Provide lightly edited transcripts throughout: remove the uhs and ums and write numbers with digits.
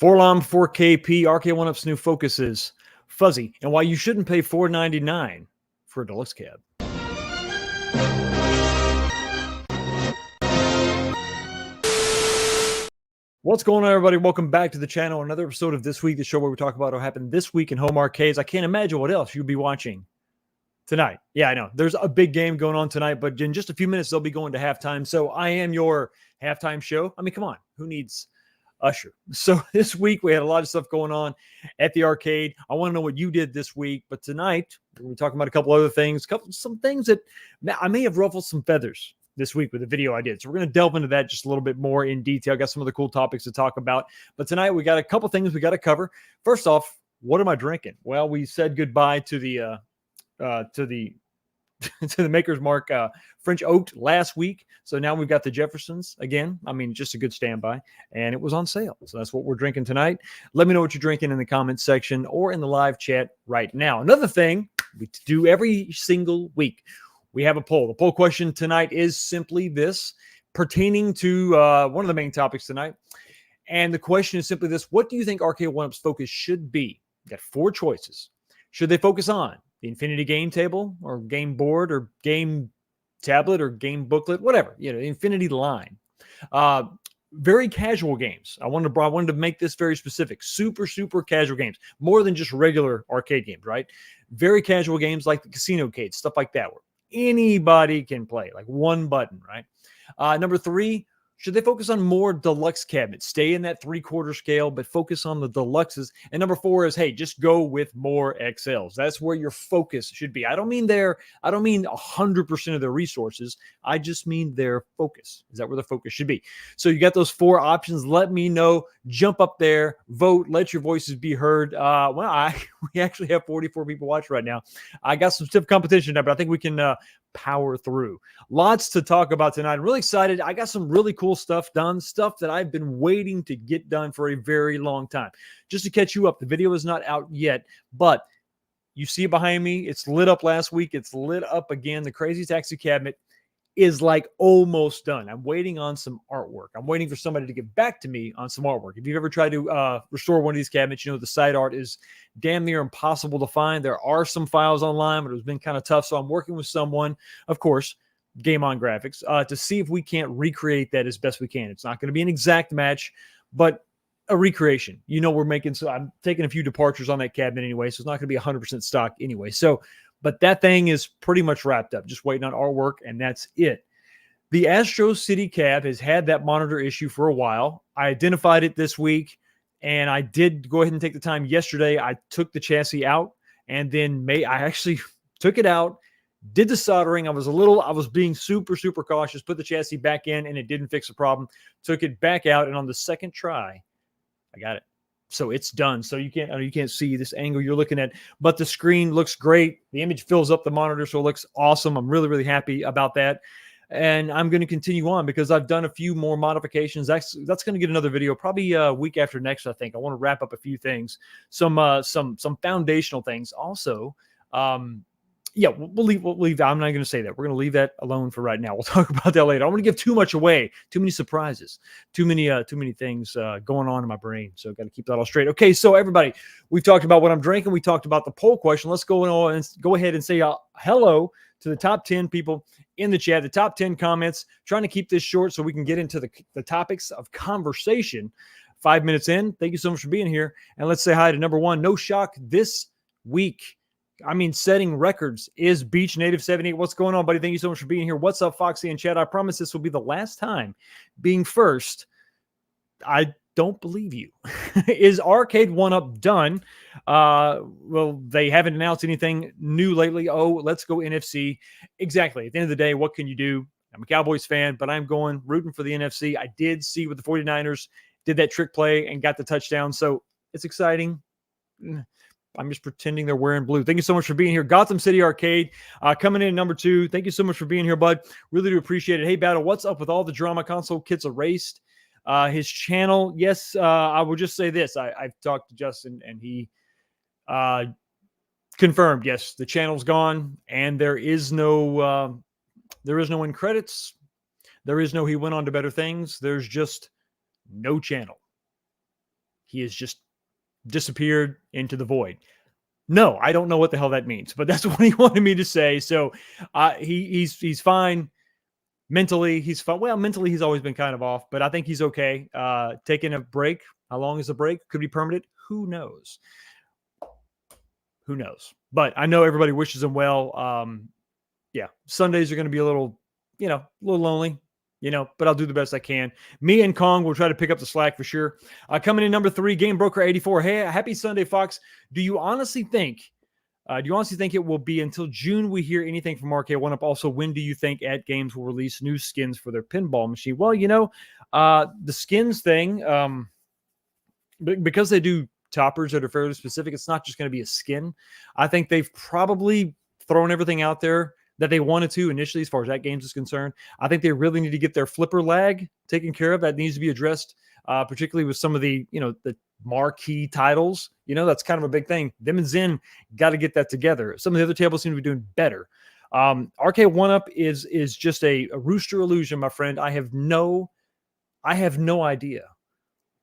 Forlom 4KP, Arcade1up's new focus is fuzzy, and why you shouldn't pay $4.99 for a Deluxe cab. What's going on, everybody? Welcome back to the channel. Another episode of This Week, the show where we talk about what happened this week in home arcades. I can't imagine what else you'll be watching tonight. Yeah, I know. There's a big game going on tonight, but in just a few minutes, they'll be going to halftime. So I am your halftime show. I mean, come on. Who needs Usher? So this week we had a lot of stuff going on at the arcade. I want to know what you did this week, but tonight we're talking about a couple other things, some things that I may have ruffled some feathers this week with the video I did. So we're going to delve into that just a little bit more in detail. Got some other cool topics to talk about, but tonight we got a couple things we got to cover. First off, what am I drinking? Well, we said goodbye to the to the Maker's Mark French Oaked last week. So now we've got the Jeffersons again. I mean, just a good standby, and it was on sale. So that's what we're drinking tonight. Let me know what you're drinking in the comments section or in the live chat right now. Another thing we do every single week, we have a poll. The poll question tonight is simply this, pertaining to one of the main topics tonight. And the question is simply this: what do you think Arcade1up's focus should be? You got four choices. Should they focus on the Infinity game table or game board or game tablet or game booklet, whatever, the Infinity line? Very casual games. I wanted to make this very specific. Super casual games, more than just regular arcade games, right? Very casual games like the Casino Cade, stuff like that, where anybody can play, like one button, right? Number three, should they focus on more deluxe cabinets? Stay in that 3/4 scale, but focus on the deluxes. And number four is, hey, just go with more XLs. That's where your focus should be. I don't mean 100% of their resources. I just mean their focus. Is that where the focus should be? So you got those four options. Let me know. Jump up there, vote, let your voices be heard. We actually have 44 people watching right now. I got some stiff competition there, but I think we can power through. Lots to talk about tonight. I'm really excited. I got some really cool stuff done, stuff that I've been waiting to get done for a very long time. Just to catch you up, the video is not out yet, but you see it behind me. It's lit up last week. It's lit up again. The Crazy Taxi cabinet is like almost done. I'm waiting on some artwork. I'm waiting for somebody to get back to me on some artwork. If you've ever tried to restore one of these cabinets, you know the side art is damn near impossible to find. There are some files online, but it's been kind of tough. So I'm working with someone, of course, Game On Graphics, to see if we can't recreate that as best we can. It's not going to be an exact match, but a recreation. So I'm taking a few departures on that cabinet anyway, so it's not going to be 100% stock anyway. But that thing is pretty much wrapped up, just waiting on artwork, and that's it. The Astro City cab has had that monitor issue for a while. I identified it this week, and I did go ahead and take the time yesterday. I took the chassis out, and then I actually took it out, did the soldering. I was being super cautious, put the chassis back in, and it didn't fix the problem. Took it back out, and on the second try, I got it. So it's done. So you can't see this angle you're looking at, but the screen looks great. The image fills up the monitor, so it looks awesome. I'm really happy about that. And I'm going to continue on because I've done a few more modifications. That's going to get another video probably a week after next, I think. I want to wrap up a few things, some foundational things. Also, yeah, we'll leave that. I'm not going to say that. We're going to leave that alone for right now. We'll talk about that later. I don't want to give too much away, too many surprises, too many things going on in my brain. So I've got to keep that all straight. Okay, so everybody, we've talked about what I'm drinking. We talked about the poll question. Let's go ahead and say hello to the top 10 people in the chat, the top 10 comments. Trying to keep this short so we can get into the topics of conversation. 5 minutes in. Thank you so much for being here. And let's say hi to number one. No shock this week. Setting records is Beach Native 78. What's going on, buddy? Thank you so much for being here. What's up, Foxy and Chad? I promise this will be the last time being first. I don't believe you. Is Arcade1up done? Well, they haven't announced anything new lately. Oh, let's go NFC. Exactly. At the end of the day, what can you do? I'm a Cowboys fan, but I'm going rooting for the NFC. I did see with the 49ers did that trick play and got the touchdown. So it's exciting. I'm just pretending they're wearing blue. Thank you so much for being here. Gotham City Arcade coming in at number 2. Thank you so much for being here, bud. Really do appreciate it. Hey, Battle, what's up with all the drama? Console kits erased. His channel, yes, I will just say this. I've talked to Justin, and he confirmed, yes, the channel's gone, and there is no end credits. There is no he went on to better things. There's just no channel. He has just disappeared into the void. No, I don't know what the hell that means, but that's what he wanted me to say. So he's fine. Mentally, he's fine. Well, mentally, he's always been kind of off, but I think he's okay. Taking a break. How long is the break? Could be permanent. Who knows? Who knows? But I know everybody wishes him well. Yeah, Sundays are going to be a little lonely, but I'll do the best I can. Me and Kong will try to pick up the slack for sure. Coming in number 3, Game Broker 84. Hey, happy Sunday, Fox. Do you honestly think it will be until June we hear anything from Arcade1up? Also, when do you think AtGames will release new skins for their pinball machine? Well, the skins thing, because they do toppers that are fairly specific, it's not just going to be a skin. I think they've probably thrown everything out there that they wanted to initially as far as AtGames is concerned. I think they really need to get their flipper lag taken care of. That needs to be addressed, particularly with some of the marquee titles. That's kind of a big thing. Them and Zen got to get that together. Some of the other tables seem to be doing better. Arcade1up is just a rooster illusion, my friend. I have no idea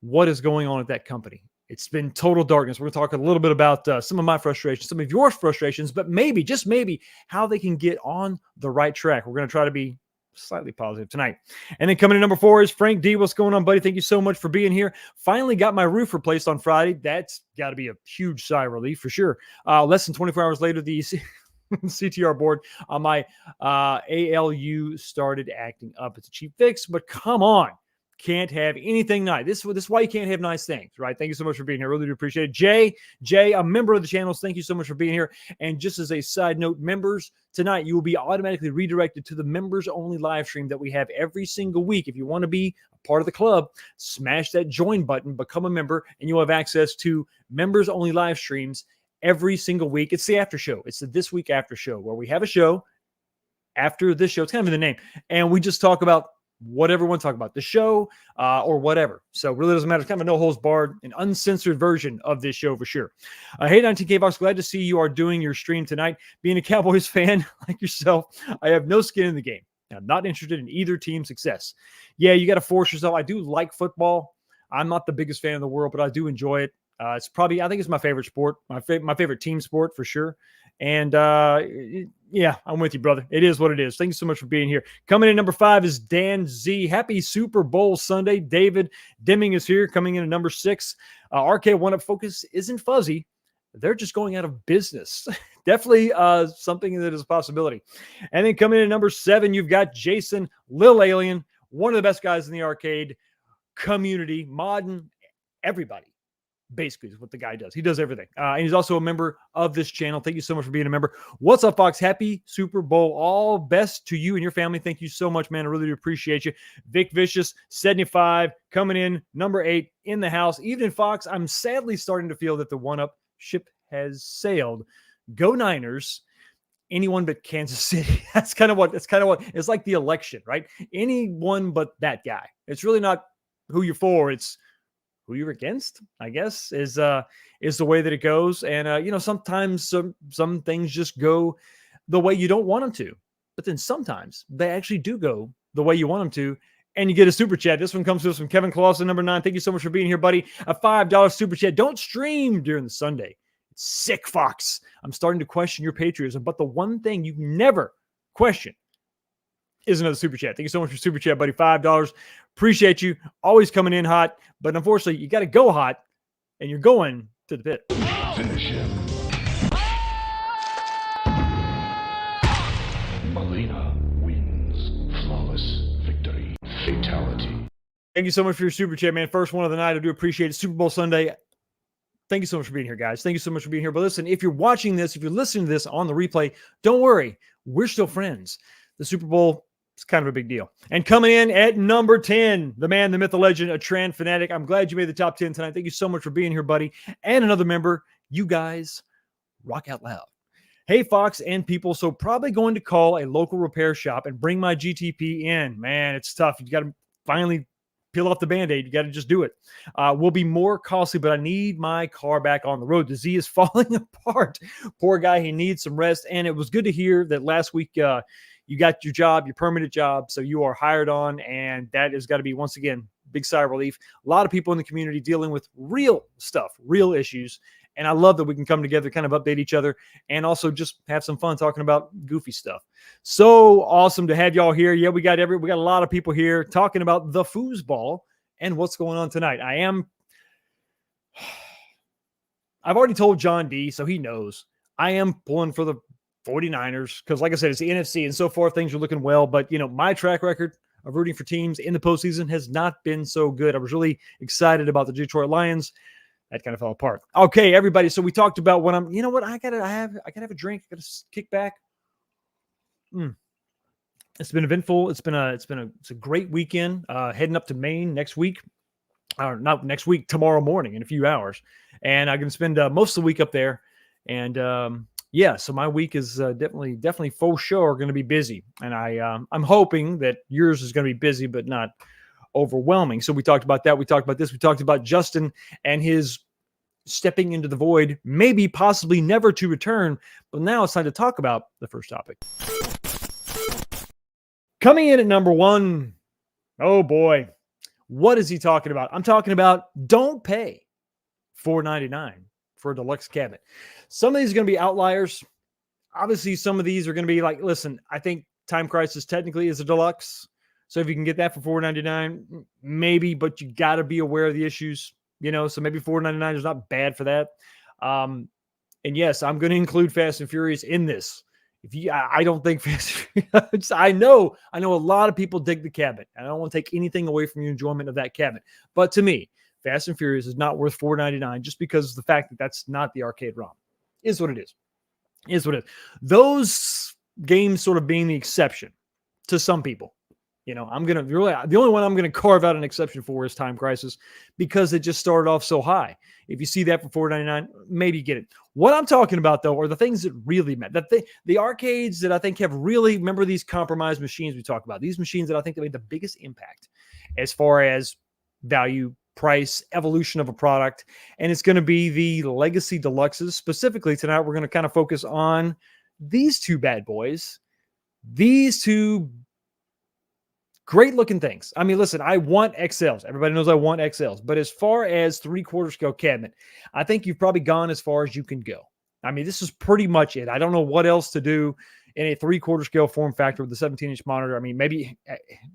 what is going on at that company. It's been total darkness. We're going to talk a little bit about some of my frustrations, some of your frustrations, but maybe, just maybe, how they can get on the right track. We're going to try to be slightly positive tonight. And then coming in number 4 is Frank D. What's going on, buddy? Thank you so much for being here. Finally got my roof replaced on Friday. That's got to be a huge sigh of relief for sure. Less than 24 hours later, the CTR board on my ALU started acting up. It's a cheap fix, but come on. Can't have anything nice. This is why you can't have nice things, right? Thank you so much for being here. Really do appreciate it. Jay, a member of the channel. Thank you so much for being here. And just as a side note, members, tonight you will be automatically redirected to the members-only live stream that we have every single week. If you want to be a part of the club, smash that join button, become a member, and you'll have access to members-only live streams every single week. It's the after show. It's the This Week After Show, where we have a show after this show. It's kind of in the name. And we just talk about whatever we want to talk about, the show or whatever. So really doesn't matter. It's kind of a no holds barred, an uncensored version of this show for sure. Hey, 19K Box, glad to see you are doing your stream tonight. Being a Cowboys fan like yourself, I have no skin in the game. I'm not interested in either team's success. Yeah, you got to force yourself. I do like football. I'm not the biggest fan in the world, but I do enjoy it. It's probably, I think it's my favorite sport, my favorite team sport for sure. And yeah, I'm with you, brother. It is what it is. Thank you so much for being here. Coming in number 5 is Dan Z. Happy Super Bowl Sunday. David Deming is here, coming in at number 6. Arcade1up focus isn't fuzzy. They're just going out of business. Definitely something that is a possibility. And then coming in at number 7, you've got Jason Lil Alien, one of the best guys in the arcade community, modern, everybody. Basically is what the guy does. He does everything. And he's also a member of this channel. Thank you so much for being a member. What's up, Fox? Happy Super Bowl. All best to you and your family. Thank you so much, man. I really do appreciate you. Vic Vicious, 75, coming in, number 8 in the house. Even Fox, I'm sadly starting to feel that the 1UP ship has sailed. Go Niners. Anyone but Kansas City. That's kind of what it's like the election, right? Anyone but that guy. It's really not who you're for. It's who you're against, I guess, is the way that it goes. And, sometimes some things just go the way you don't want them to. But then sometimes they actually do go the way you want them to. And you get a super chat. This one comes to us from Kevin Clausen, number 9. Thank you so much for being here, buddy. A $5 super chat. Don't stream during the Sunday. It's sick, Fox. I'm starting to question your patriotism. But the one thing you never question is another super chat. Thank you so much for super chat, buddy. $5. Appreciate you. Always coming in hot. But unfortunately, you got to go hot, and you're going to the pit. Finish him. Molina wins. Flawless victory. Fatality. Thank you so much for your super chat, man. First one of the night. I do appreciate it. Super Bowl Sunday. Thank you so much for being here, guys. Thank you so much for being here. But listen, if you're watching this, if you're listening to this on the replay, don't worry. We're still friends. The Super Bowl is kind of a big deal. And coming in at number 10, the man, the myth, the legend, a Tran fanatic. I'm glad you made the top 10 tonight. Thank you so much for being here, buddy. And another member, you guys rock out loud. Hey, Fox and people. So probably going to call a local repair shop and bring my GTP in. Man, it's tough. You got to finally peel off the Band-Aid. You got to just do it. Will be more costly, but I need my car back on the road. The Z is falling apart. Poor guy. He needs some rest. And it was good to hear that last week you got your job, your permanent job. So you are hired on. And that has got to be, once again, big sigh of relief. A lot of people in the community dealing with real stuff, real issues. And I love that we can come together, kind of update each other, and also just have some fun talking about goofy stuff. So awesome to have y'all here. Yeah, we got a lot of people here talking about the foosball and what's going on tonight. I've already told John D, so he knows. I am pulling for the 49ers because, like I said, it's the NFC, and so far things are looking well. But, my track record of rooting for teams in the postseason has not been so good. I was really excited about the Detroit Lions. That kind of fell apart. Okay, everybody. So we talked about what I gotta have a drink. I gotta kick back. It's been eventful. It's a great weekend. Heading up to Maine next week, or not next week, tomorrow morning in a few hours, and I'm gonna spend most of the week up there. And so my week is definitely for sure going to be busy, and I'm hoping that yours is going to be busy, but not overwhelming. So we talked about that. We talked about this. We talked about Justin and his stepping into the void, maybe possibly never to return. But now it's time to talk about the first topic. Coming in at number 1, oh boy, what is he talking about? I'm talking about don't pay $4.99 for a deluxe cabinet. Some of these are going to be outliers. Obviously, some of these are going to be like, listen, I think Time Crisis technically is a deluxe. So if you can get that for $4.99, maybe, but you got to be aware of the issues, so maybe $4.99 is not bad for that. And yes, I'm going to include Fast and Furious in this. I don't think Fast and Furious, I know a lot of people dig the cabinet. And I don't want to take anything away from your enjoyment of that cabinet. But to me, Fast and Furious is not worth $4.99 just because of the fact that that's not the arcade ROM. Is what it is. Is what it is. Those games sort of being the exception to some people. The only one I'm going to carve out an exception for is Time Crisis because it just started off so high. If you see that for $4.99, maybe get it. What I'm talking about, though, are the things that really matter. The arcades that I think have really, remember these compromised machines we talk about, these machines that I think that made the biggest impact as far as value, price, evolution of a product. And it's going to be the Legacy Deluxes. Specifically tonight, we're going to kind of focus on these two bad boys, these two great looking things. I mean, listen, I want XLs. Everybody knows I want XLs. But as far as 3/4 scale cabinet, I think you've probably gone as far as you can go. I mean, this is pretty much it. I don't know what else to do in a 3/4 scale form factor with the 17-inch monitor. I mean, maybe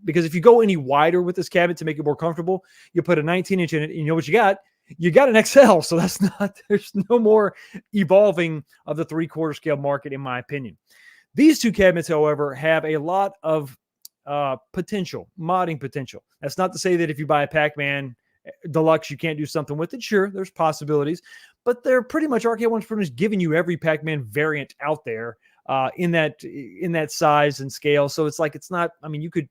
because if you go any wider with this cabinet to make it more comfortable, you put a 19-inch in it, and you know what you got? You got an XL. So there's no more evolving of the 3/4 scale market, in my opinion. These two cabinets, however, have a lot of potential, modding potential. That's not to say that if you buy a Pac-Man Deluxe, you can't do something with it. Sure, there's possibilities, but they're pretty much Arcade1up's pretty much giving you every Pac-Man variant out there in that size and scale. So it's like, it's not, I mean, you could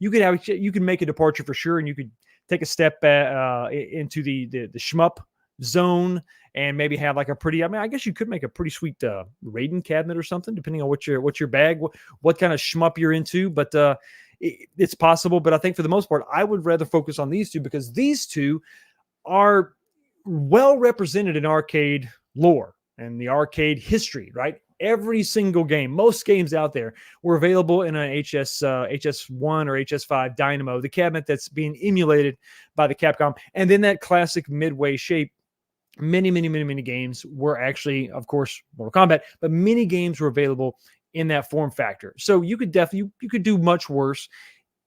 make a departure for sure, and you could take a step into the shmup zone and maybe have like a pretty, I mean, I guess you could make a pretty sweet Raiden cabinet or something, depending on what your bag, what kind of shmup you're into. But it's possible. But I think for the most part, I would rather focus on these two because these two are well represented in arcade lore and the arcade history, right? Every single game, most games out there were available in an HS1 or HS5 Dynamo, the cabinet that's being emulated by the Capcom. And then that classic midway shape. Many games were actually, of course, Mortal Kombat, but many games were available in that form factor. So you could do much worse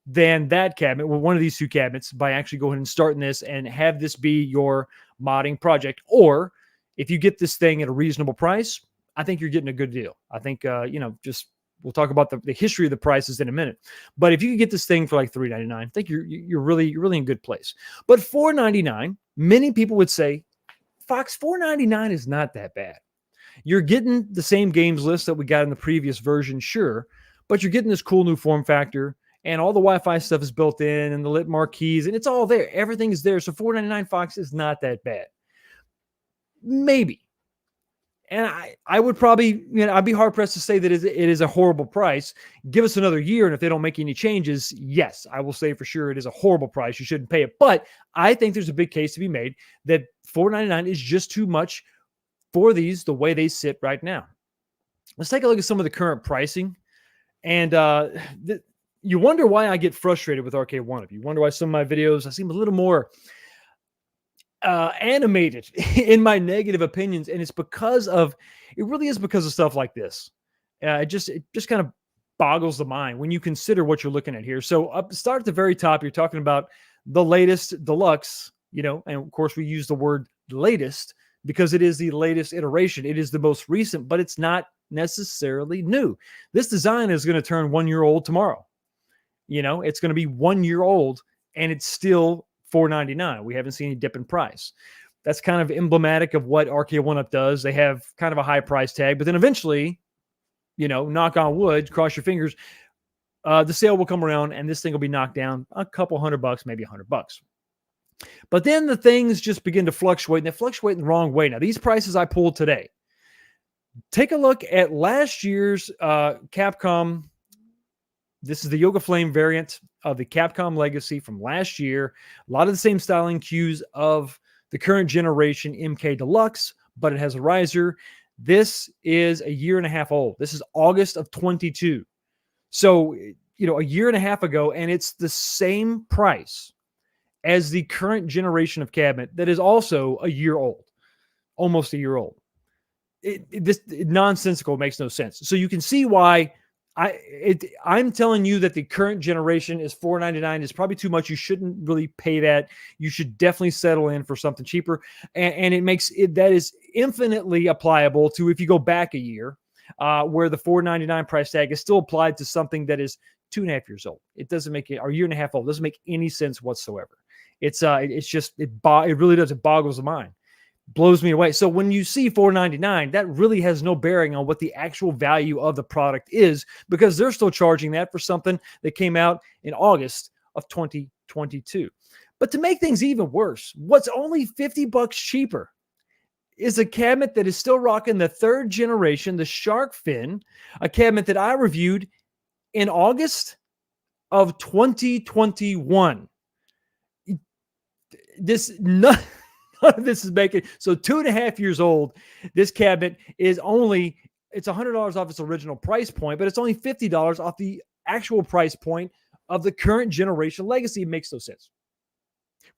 than that cabinet with one of these two cabinets by actually going and starting this and have this be your modding project. Or if you get this thing at a reasonable price, I think you're getting a good deal. I think, just We'll talk about the history of the prices in a minute. But if you could get this thing for like $3.99, I think you're really in a good place. But $4.99, many people would say, Fox, $4.99 is not that bad. You're getting the same games list that we got in the previous version, sure, but you're getting this cool new form factor, and all the Wi-Fi stuff is built in, and the lit marquees, and it's all there. Everything is there. So $4.99 Fox is not that bad. Maybe. And I would probably, I'd be hard pressed to say that it is a horrible price. Give us another year, and if they don't make any changes, yes, I will say for sure it is a horrible price. You shouldn't pay it. But I think there's a big case to be made that $4.99 is just too much for these the way they sit right now. Let's take a look at some of the current pricing. And you wonder why I get frustrated with Arcade1up. You wonder why some of my videos, I seem a little more animated in my negative opinions. And it's because of, it really is because of stuff like this. It just kind of boggles the mind when you consider what you're looking at here. So start at the very top, you're talking about the latest Deluxe, and of course we use the word latest because it is the latest iteration. It is the most recent, but it's not necessarily new. This design is going to turn 1 year old tomorrow. It's going to be 1 year old and it's still $4.99. We haven't seen any dip in price. That's kind of emblematic of what Arcade1up does. They have kind of a high price tag, but then eventually, knock on wood, cross your fingers, the sale will come around and this thing will be knocked down a couple $100, maybe $100. But then the things just begin to fluctuate, and they fluctuate in the wrong way. Now, these prices I pulled today, take a look at last year's Capcom. This is the Yoga Flame variant of the Capcom Legacy from last year. A lot of the same styling cues of the current generation MK Deluxe, but it has a riser. This is a year and a half old. This is August of 22. So, a year and a half ago, and it's the same price as the current generation of cabinet that is also a year old, almost a year old. This nonsensical, makes no sense. So you can see why I'm telling you that the current generation is $4.99 is probably too much. You shouldn't really pay that. You should definitely settle in for something cheaper. And it makes it, that is infinitely applicable to if you go back a year, where the $4.99 price tag is still applied to something that is 2.5 years old. It doesn't make it, or a year and a half old. It doesn't make any sense whatsoever. It's just, it really does. It boggles the mind, blows me away. So when you see $4.99, that really has no bearing on what the actual value of the product is, because they're still charging that for something that came out in August of 2022. But to make things even worse, what's only $50 cheaper is a cabinet that is still rocking the third generation, the shark fin, a cabinet that I reviewed in August of 2021. None of this is making, so 2.5 years old. This cabinet is only, it's $100 off its original price point, but it's only $50 off the actual price point of the current generation Legacy. It makes no sense.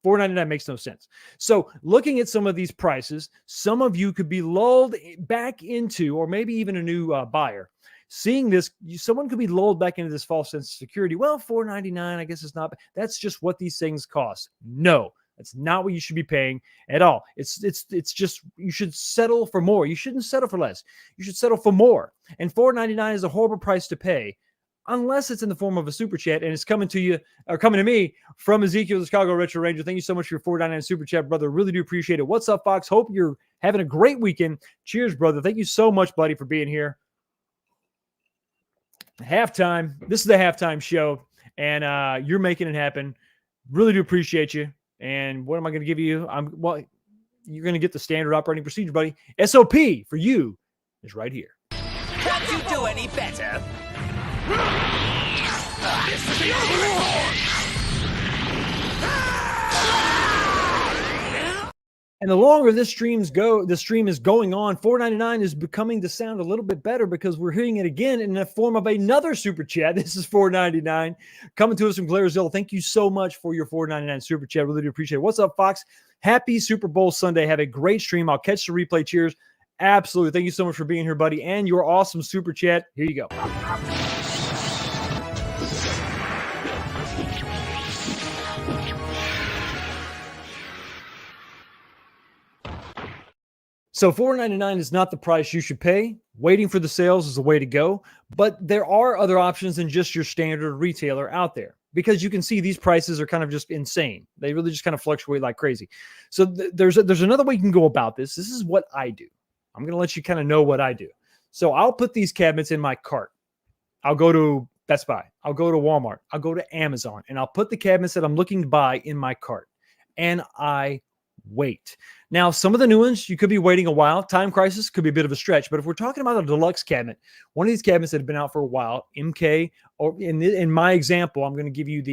$4.99 makes no sense. So looking at some of these prices, some of you could be lulled back into, or maybe even a new buyer, seeing this, someone could be lulled back into this false sense of security. Well, $4.99, I guess it's not. That's just what these things cost. No, that's not what you should be paying at all. It's just, you should settle for more. You shouldn't settle for less. You should settle for more. And $4.99 is a horrible price to pay, unless it's in the form of a super chat, and it's coming to you, or coming to me from Ezekiel, the Chicago Retro Ranger. Thank you so much for your $4.99 super chat, brother. Really do appreciate it. What's up, Fox? Hope you're having a great weekend. Cheers, brother. Thank you so much, buddy, for being here. Halftime. This is the halftime show, and you're making it happen. Really do appreciate you. And what am I going to give you? Well, you're going to get the standard operating procedure, buddy. SOP for you is right here. Can't you do any better? This is the Overlord! And the longer this stream is going on, $4.99 is becoming to sound a little bit better because we're hearing it again in the form of another super chat. This is $4.99 coming to us from Glairzilla. Thank you so much for your $4.99 super chat. Really do appreciate it. What's up, Fox? Happy Super Bowl Sunday. Have a great stream. I'll catch the replay. Cheers. Absolutely. Thank you so much for being here, buddy. And your awesome super chat. Here you go. So $4.99 is not the price you should pay. Waiting for the sales is the way to go, but there are other options than just your standard retailer out there, because you can see these prices are kind of just insane. They really just kind of fluctuate like crazy. So there's another way you can go about this. This is what I do. I'm going to let you kind of know what I do. So I'll put these cabinets in my cart. I'll go to Best Buy. I'll go to Walmart. I'll go to Amazon, and I'll put the cabinets that I'm looking to buy in my cart, and I wait. Now, some of the new ones, you could be waiting a while. Time Crisis could be a bit of a stretch, but if we're talking about a deluxe cabinet, one of these cabinets that have been out for a while, MK, or in my example, I'm going to give you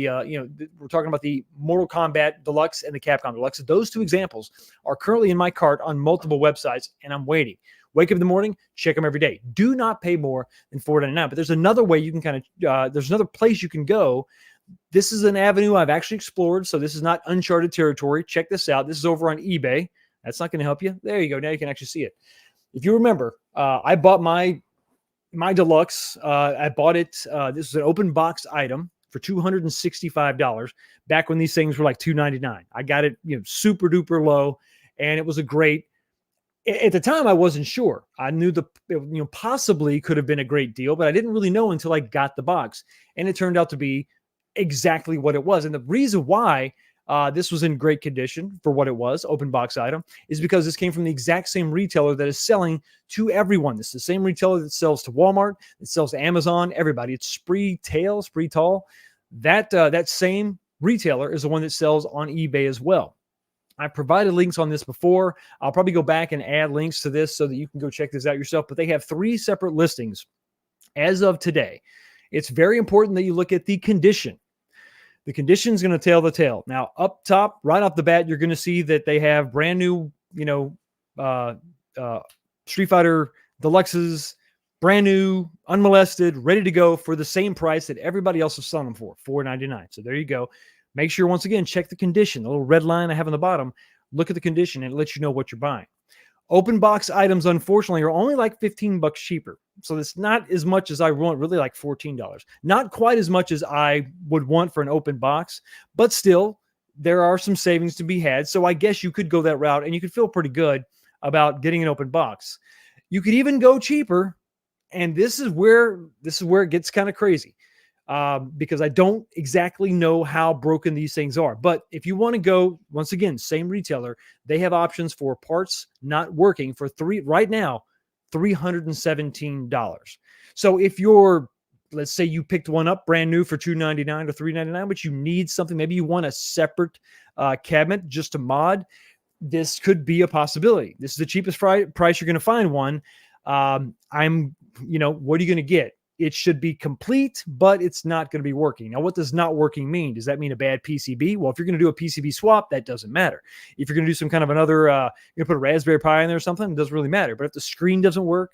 we're talking about the Mortal Kombat Deluxe and the Capcom Deluxe. Those two examples are currently in my cart on multiple websites, and I'm waiting. Wake up in the morning, check them every day. Do not pay more than $4.99. But there's another way you can there's another place you can go. This is an avenue I've actually explored, so this is not uncharted territory. Check this out. This is over on eBay. That's not going to help you. There you go. Now you can actually see it. If you remember, I bought my Deluxe. I bought it. This was an open box item for $265 back when these things were like $299. I got it, super duper low, and it was a great. At the time, I wasn't sure. I knew possibly could have been a great deal, but I didn't really know until I got the box, and it turned out to be exactly what it was. And the reason why this was in great condition for what it was, open box item, is because this came from the exact same retailer that is selling to everyone. This is the same retailer that sells to Walmart, that sells to Amazon, everybody. It's Spree Tall. That same retailer is the one that sells on eBay as well. I've provided links on this before. I'll probably go back and add links to this so that you can go check this out yourself. But they have 3 separate listings as of today. It's very important that you look at the condition. The condition is going to tell the tale. Now, up top, right off the bat, you're going to see that they have brand new, Street Fighter Deluxes, brand new, unmolested, ready to go for the same price that everybody else is selling them for, $4.99. So there you go. Make sure, once again, check the condition. The little red line I have on the bottom, look at the condition, and it lets you know what you're buying. Open box items, unfortunately, are only like $15 cheaper. So it's not as much as I want, really like $14. Not quite as much as I would want for an open box, but still, there are some savings to be had. So I guess you could go that route, and you could feel pretty good about getting an open box. You could even go cheaper, and this is where it gets kind of crazy. Because I don't exactly know how broken these things are. But if you want to go, once again, same retailer, they have options for parts not working for right now, $317. So if let's say you picked one up brand new for $299 or $399, but you need something, maybe you want a separate cabinet just to mod, this could be a possibility. This is the cheapest price you're going to find one. What are you going to get? It should be complete, but it's not going to be working. Now, what does not working mean? Does that mean a bad PCB? Well, if you're going to do a PCB swap, that doesn't matter. If you're going to do some kind of another, you're going to put a Raspberry Pi in there or something, it doesn't really matter. But if the screen doesn't work,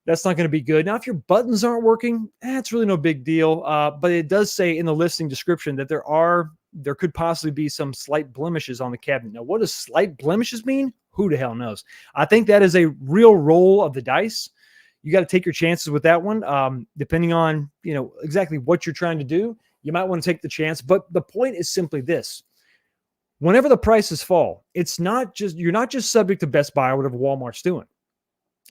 that's not going to be good. Now, if your buttons aren't working, it's really no big deal. But it does say in the listing description that there could possibly be some slight blemishes on the cabinet. Now, what does slight blemishes mean? Who the hell knows? I think that is a real roll of the dice. You got to take your chances with that one. Depending on, exactly what you're trying to do, you might want to take the chance. But the point is simply this. Whenever the prices fall, you're not just subject to Best Buy or whatever Walmart's doing.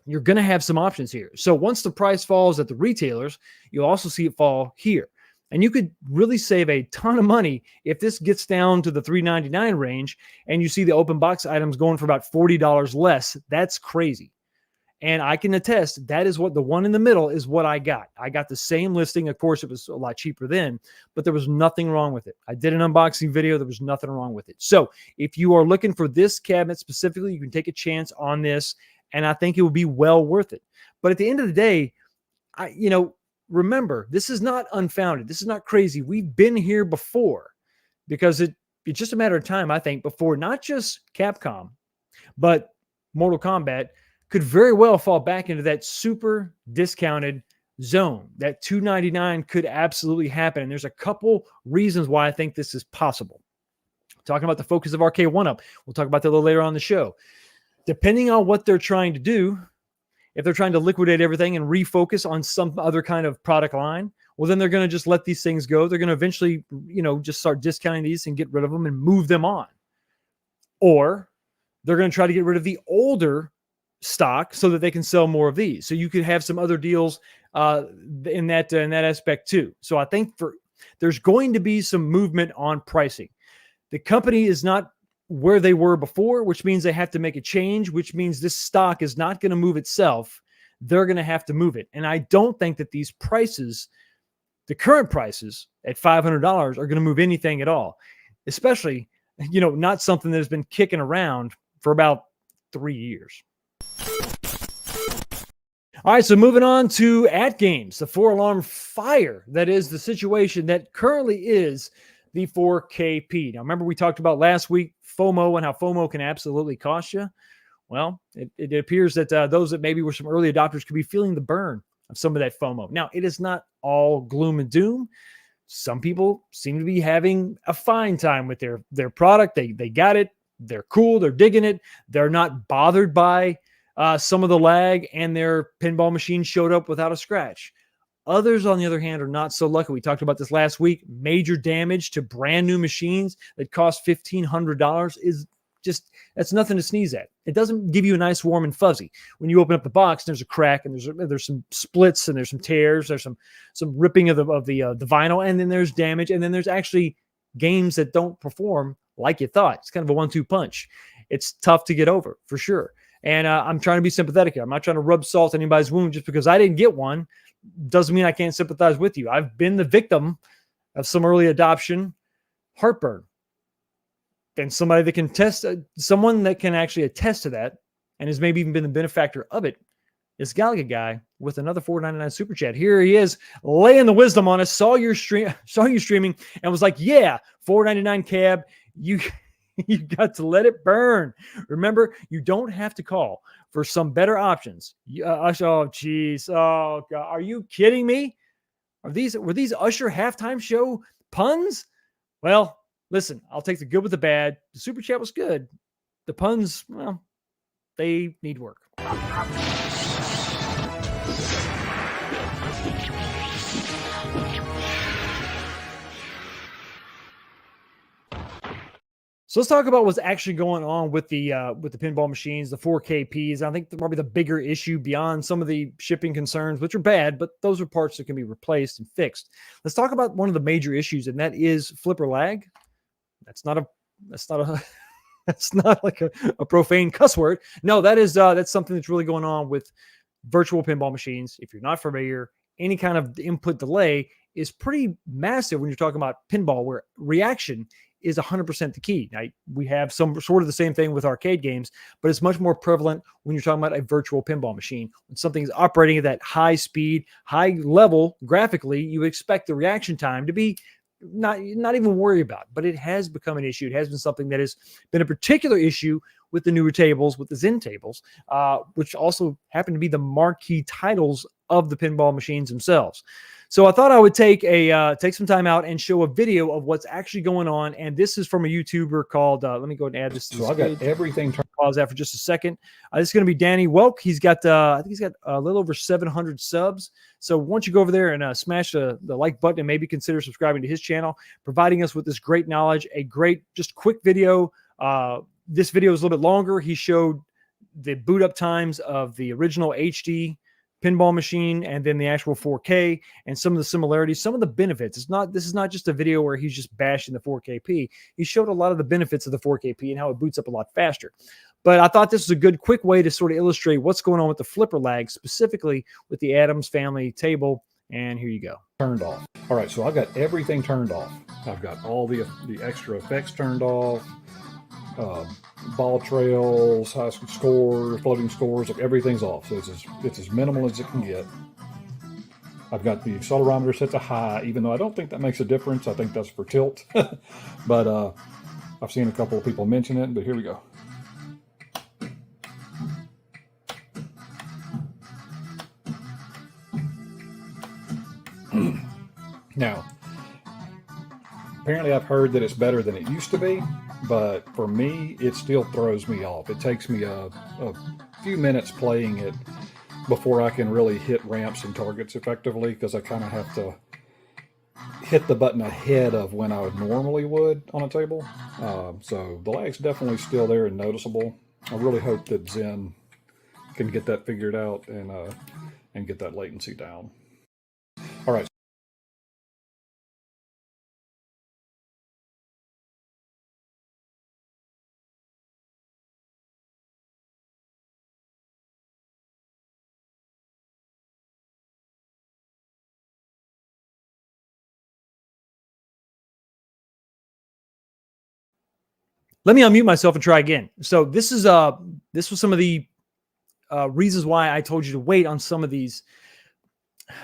You're going to have some options here. So once the price falls at the retailers, you'll also see it fall here. And you could really save a ton of money if this gets down to the $399 range and you see the open box items going for about $40 less. That's crazy. And I can attest that is what the one in the middle is what I got. I got the same listing. Of course, it was a lot cheaper then, but there was nothing wrong with it. I did an unboxing video. There was nothing wrong with it. So if you are looking for this cabinet specifically, you can take a chance on this, and I think it will be well worth it. But at the end of the day, remember, this is not unfounded. This is not crazy. We've been here before, because it's just a matter of time, I think, before not just Capcom, but Mortal Kombat could very well fall back into that super discounted zone. That $299 could absolutely happen. And there's a couple reasons why I think this is possible. Talking about the focus of Arcade1up. We'll talk about that a little later on the show. Depending on what they're trying to do, if they're trying to liquidate everything and refocus on some other kind of product line, well, then they're going to just let these things go. They're going to eventually, just start discounting these and get rid of them and move them on. Or they're going to try to get rid of the older stock so that they can sell more of these. So you could have some other deals in that aspect too. So I think there's going to be some movement on pricing. The company is not where they were before, which means they have to make a change, which means this stock is not going to move itself. They're going to have to move it. And I don't think that these prices, the current prices at $500, are going to move anything at all, especially, not something that has been kicking around for about 3 years. All right, so moving on to AtGames, the 4-alarm fire that is the situation that currently is the 4KP. Now, remember we talked about last week FOMO and how FOMO can absolutely cost you. Well, it appears that those that maybe were some early adopters could be feeling the burn of some of that FOMO. Now, it is not all gloom and doom. Some people seem to be having a fine time with their product. They got it. They're cool. They're digging it. They're not bothered by some of the lag, and their pinball machine showed up without a scratch. Others, on the other hand, are not so lucky. We talked about this last week. Major damage to brand new machines that cost $1,500 is just, that's nothing to sneeze at. It doesn't give you a nice warm and fuzzy. When you open up the box, there's a crack, and there's some splits, and there's some tears, there's some ripping of the vinyl, and then there's damage, and then there's actually games that don't perform like you thought. It's kind of a 1-2 punch. It's tough to get over, for sure. And I'm trying to be sympathetic here. I'm not trying to rub salt in anybody's wound. Just because I didn't get one doesn't mean I can't sympathize with you. I've been the victim of some early adoption heartburn. And somebody that can someone that can actually attest to that, and has maybe even been the benefactor of it, is Galaga Guy with another $4.99 super chat. Here he is, laying the wisdom on us. Saw you streaming, and was like, "Yeah, $4.99 cab. You got to let it burn. Remember, you don't have to call for some better options." Oh, geez. Oh, God. Are you kidding me? Were these Usher halftime show puns? Well, listen, I'll take the good with the bad. The super chat was good. The puns, well, they need work. So let's talk about what's actually going on with the pinball machines, the 4KPs. I think probably the bigger issue beyond some of the shipping concerns, which are bad, but those are parts that can be replaced and fixed. Let's talk about one of the major issues, and that is flipper lag. That's not like a profane cuss word. No, that's something that's really going on with virtual pinball machines. If you're not familiar, any kind of input delay is pretty massive when you're talking about pinball, where reaction is 100% the key. Now, we have some sort of the same thing with arcade games, but it's much more prevalent when you're talking about a virtual pinball machine. When something is operating at that high speed, high level, graphically, you expect the reaction time to be not even worry about. But it has become an issue. It has been something that has been a particular issue with the newer tables, with the Zen tables, which also happen to be the marquee titles of the pinball machines themselves. So I thought I would take some time out and show a video of what's actually going on. And this is from a YouTuber called, let me go ahead and add this to So I got everything turned. Pause that for just a second. This is going to be Danny Welk. He's got, I think he's got a little over 700 subs. So once you go over there and smash the like button and maybe consider subscribing to his channel, providing us with this great knowledge, a great, just quick video. This video is a little bit longer. He showed the boot up times of the original HD pinball machine and then the actual 4K and some of the similarities, some of the benefits. This is not just a video where he's just bashing the 4KP. He showed a lot of the benefits of the 4KP and how it boots up a lot faster. But I thought this was a good, quick way to sort of illustrate what's going on with the flipper lag, specifically with the Adams family table. And here you go. Turned off. All right, so I've got everything turned off. I've got all the extra effects turned off. Ball trails, high scores, floating scores, everything's off. So it's as minimal as it can get. I've got the accelerometer set to high, even though I don't think that makes a difference. I think that's for tilt. But I've seen a couple of people mention it, but here we go. Now, apparently I've heard that it's better than it used to be, but for me, it still throws me off. It takes me a few minutes playing it before I can really hit ramps and targets effectively, because I kind of have to hit the button ahead of when I would normally would on a table. So the lag's definitely still there and noticeable. I really hope that Zen can get that figured out and get that latency down. All right. Let me unmute myself and try again. So this was some of the reasons why I told you to wait on some of these.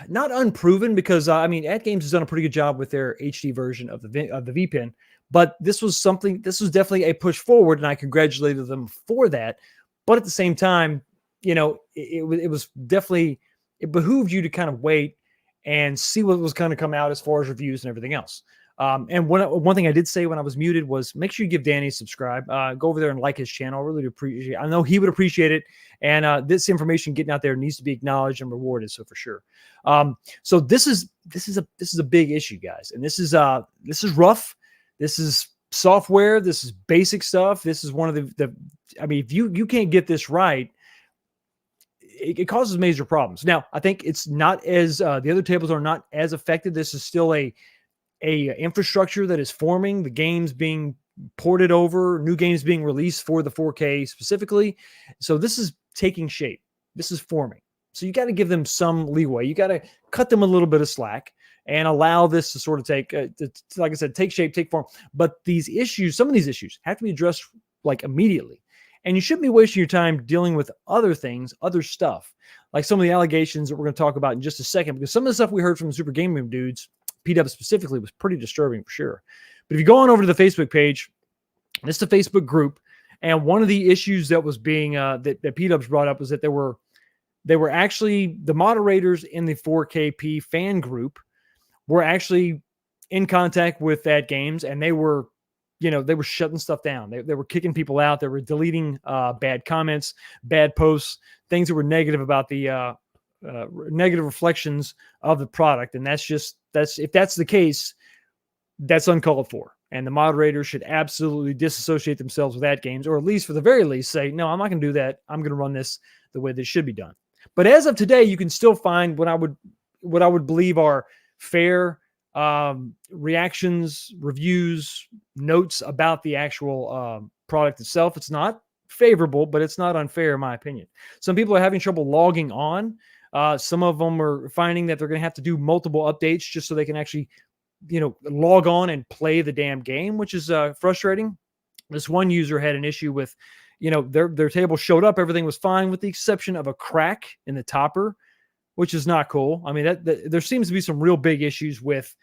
Not unproven, because I mean, AtGames has done a pretty good job with their HD version of the VPN, but this was definitely a push forward, and I congratulated them for that. But at the same time, it was definitely, it behooved you to kind of wait and see what was going to come out as far as reviews and everything else. And one thing I did say when I was muted was make sure you give Danny a subscribe. Go over there and like his channel. I really appreciate it. I know he would appreciate it. And this information getting out there needs to be acknowledged and rewarded. So for sure. So this is a big issue, guys. And this is rough. This is software. This is basic stuff. This is one of I mean, if you can't get this right, it causes major problems. Now, I think it's not as the other tables are not as affected. This is still a infrastructure that is forming, the games being ported over, new games being released for the 4K specifically. So this is taking shape. This is forming. So you got to give them some leeway. You got to cut them a little bit of slack and allow this to sort of take, like I said, take shape, take form. But some of these issues have to be addressed like immediately. And you shouldn't be wasting your time dealing with other things, other stuff, like some of the allegations that we're going to talk about in just a second, because some of the stuff we heard from the Super Game Room dudes, P-Dub specifically, was pretty disturbing for sure. But if you go on over to the Facebook page, this is a Facebook group, and one of the issues that was being that P-Dub's brought up was that they were actually the moderators in the 4KP fan group were actually in contact with AtGames, and they were shutting stuff down. They were kicking people out. They were deleting bad comments, bad posts, things that were negative about the negative reflections of the product. And if that's the case, that's uncalled for. And the moderators should absolutely disassociate themselves with AtGames, or at least, for the very least, say, no, I'm not going to do that. I'm going to run this the way this should be done. But as of today, you can still find what I would believe are fair reactions, reviews, notes about the actual product itself. It's not favorable, but it's not unfair in my opinion. Some people are having trouble logging on. Some of them are finding that they're going to have to do multiple updates just so they can actually, log on and play the damn game, which is frustrating. This one user had an issue with, their table showed up, everything was fine with the exception of a crack in the topper, which is not cool. I mean, there seems to be some real big issues with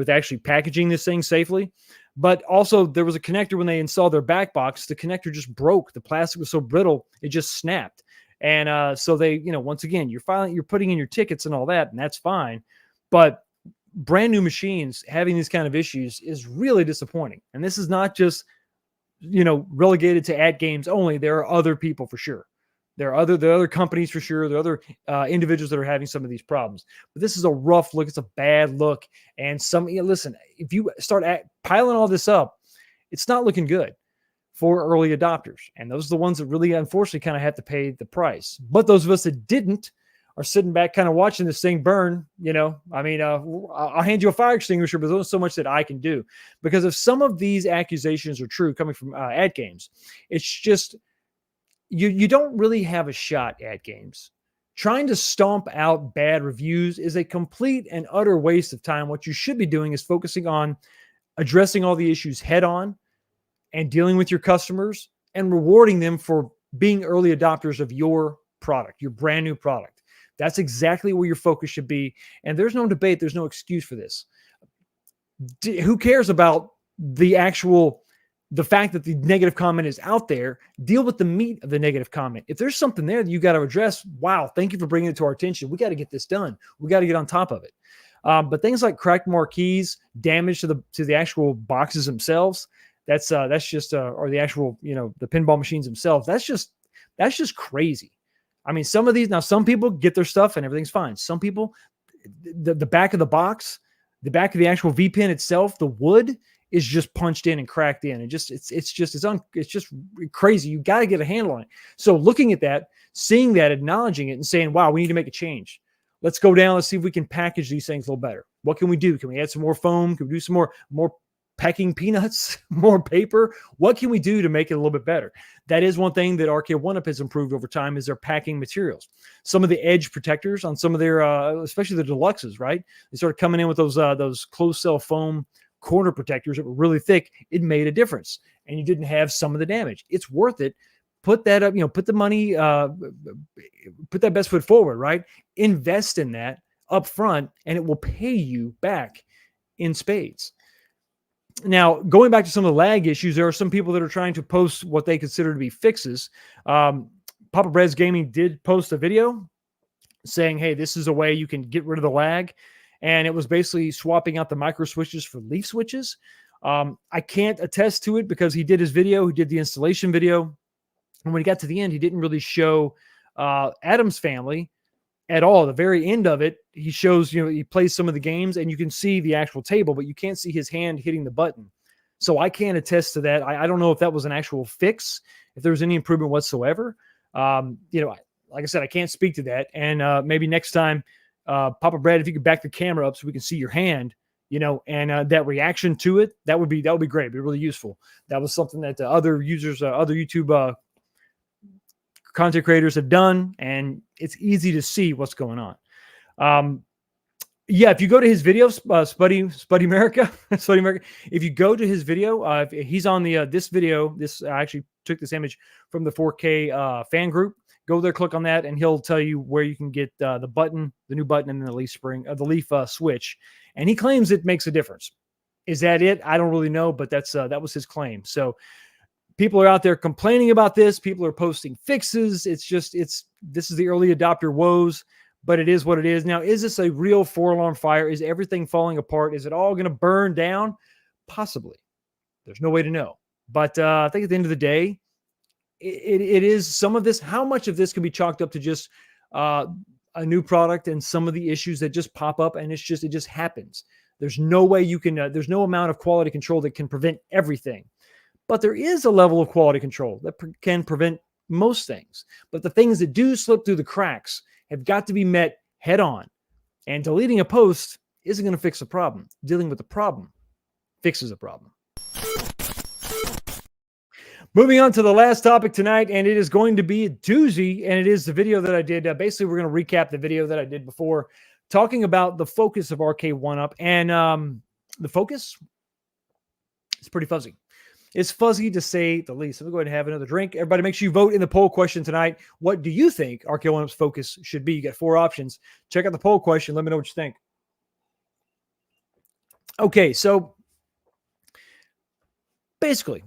actually packaging this thing safely. But also there was a connector when they installed their back box, the connector just broke. The plastic was so brittle, it just snapped. And so they, once again, you're putting in your tickets and all that, and that's fine. But brand new machines having these kind of issues is really disappointing. And this is not just, relegated to AtGames only. There are other people for sure. There are other companies for sure. There are other individuals that are having some of these problems. But this is a rough look. It's a bad look. And listen, if you start piling all this up, it's not looking good for early adopters. And those are the ones that really, unfortunately, kind of have to pay the price. But those of us that didn't are sitting back kind of watching this thing burn. I'll hand you a fire extinguisher, but there's only so much that I can do. Because if some of these accusations are true coming from AtGames, it's just... You don't really have a shot AtGames. Trying to stomp out bad reviews is a complete and utter waste of time. What you should be doing is focusing on addressing all the issues head on and dealing with your customers and rewarding them for being early adopters of your product, your brand new product. That's exactly where your focus should be. And there's no debate. There's no excuse for this. Who cares about the fact that the negative comment is out there? Deal with the meat of the negative comment. If there's something there that you got to address, wow, thank you for bringing it to our attention. We got to get this done. We got to get on top of it. But things like cracked marquees, damage to the actual boxes themselves, that's just or the actual, the pinball machines themselves, that's just crazy. I mean, some people get their stuff and everything's fine. Some people, the back of the box, the back of the actual VPN itself, the wood is just punched in and cracked in. And it's just crazy. You got to get a handle on it. So looking at that, seeing that, acknowledging it, and saying, wow, we need to make a change. Let's go down. Let's see if we can package these things a little better. What can we do? Can we add some more foam? Can we do some more packing peanuts, more paper? What can we do to make it a little bit better? That is one thing that Arcade1up has improved over time, is their packing materials. Some of the edge protectors on some of their, especially the Deluxes, right? They started coming in with those closed cell foam corner protectors that were really thick. It made a difference, and you didn't have some of the damage. It's worth it. Put that up, put the money, put that best foot forward, right? Invest in that up front, and it will pay you back in spades. Now, going back to some of the lag issues, there are some people that are trying to post what they consider to be fixes. Papa Bread's Gaming did post a video saying, hey, this is a way you can get rid of the lag. And it was basically swapping out the micro switches for leaf switches. I can't attest to it because he did his video, he did the installation video. And when he got to the end, he didn't really show Adam's family at all. The very end of it, he shows, he plays some of the games and you can see the actual table, but you can't see his hand hitting the button. So I can't attest to that. I don't know if that was an actual fix, if there was any improvement whatsoever. Like I said, I can't speak to that. And maybe next time, Papa Brad, if you could back the camera up so we can see your hand, and that reaction to it, that would be great. It'd be really useful. That was something that other users, other YouTube content creators have done, and it's easy to see what's going on. If you go to his video, Spuddy America, if you go to his video, he's on the this video. I actually took this image from the 4K fan group. Go there, click on that, and he'll tell you where you can get the new button, and then the leaf spring, the leaf switch. And he claims it makes a difference. Is that it? I don't really know, but that was his claim. So people are out there complaining about this. People are posting fixes. This is the early adopter woes, but it is what it is. Now, is this a real 4-alarm fire? Is everything falling apart? Is it all going to burn down? Possibly. There's no way to know. But I think at the end of the day, it is some of this. How much of this can be chalked up to just a new product and some of the issues that just pop up, and it just happens. There's no way you can. There's no amount of quality control that can prevent everything. But there is a level of quality control that can prevent most things. But the things that do slip through the cracks have got to be met head on. And deleting a post isn't going to fix the problem. Dealing with the problem fixes a problem. Moving on to the last topic tonight, and it is going to be a doozy, and it is the video that I did. Basically, we're going to recap the video that I did before, talking about the focus of Arcade1up. And the focus is pretty fuzzy. It's fuzzy to say the least. I'm going to go ahead and have another drink. Everybody, make sure you vote in the poll question tonight. What do you think Arcade1up's focus should be? You got 4 options. Check out the poll question. Let me know what you think. Okay, so basically,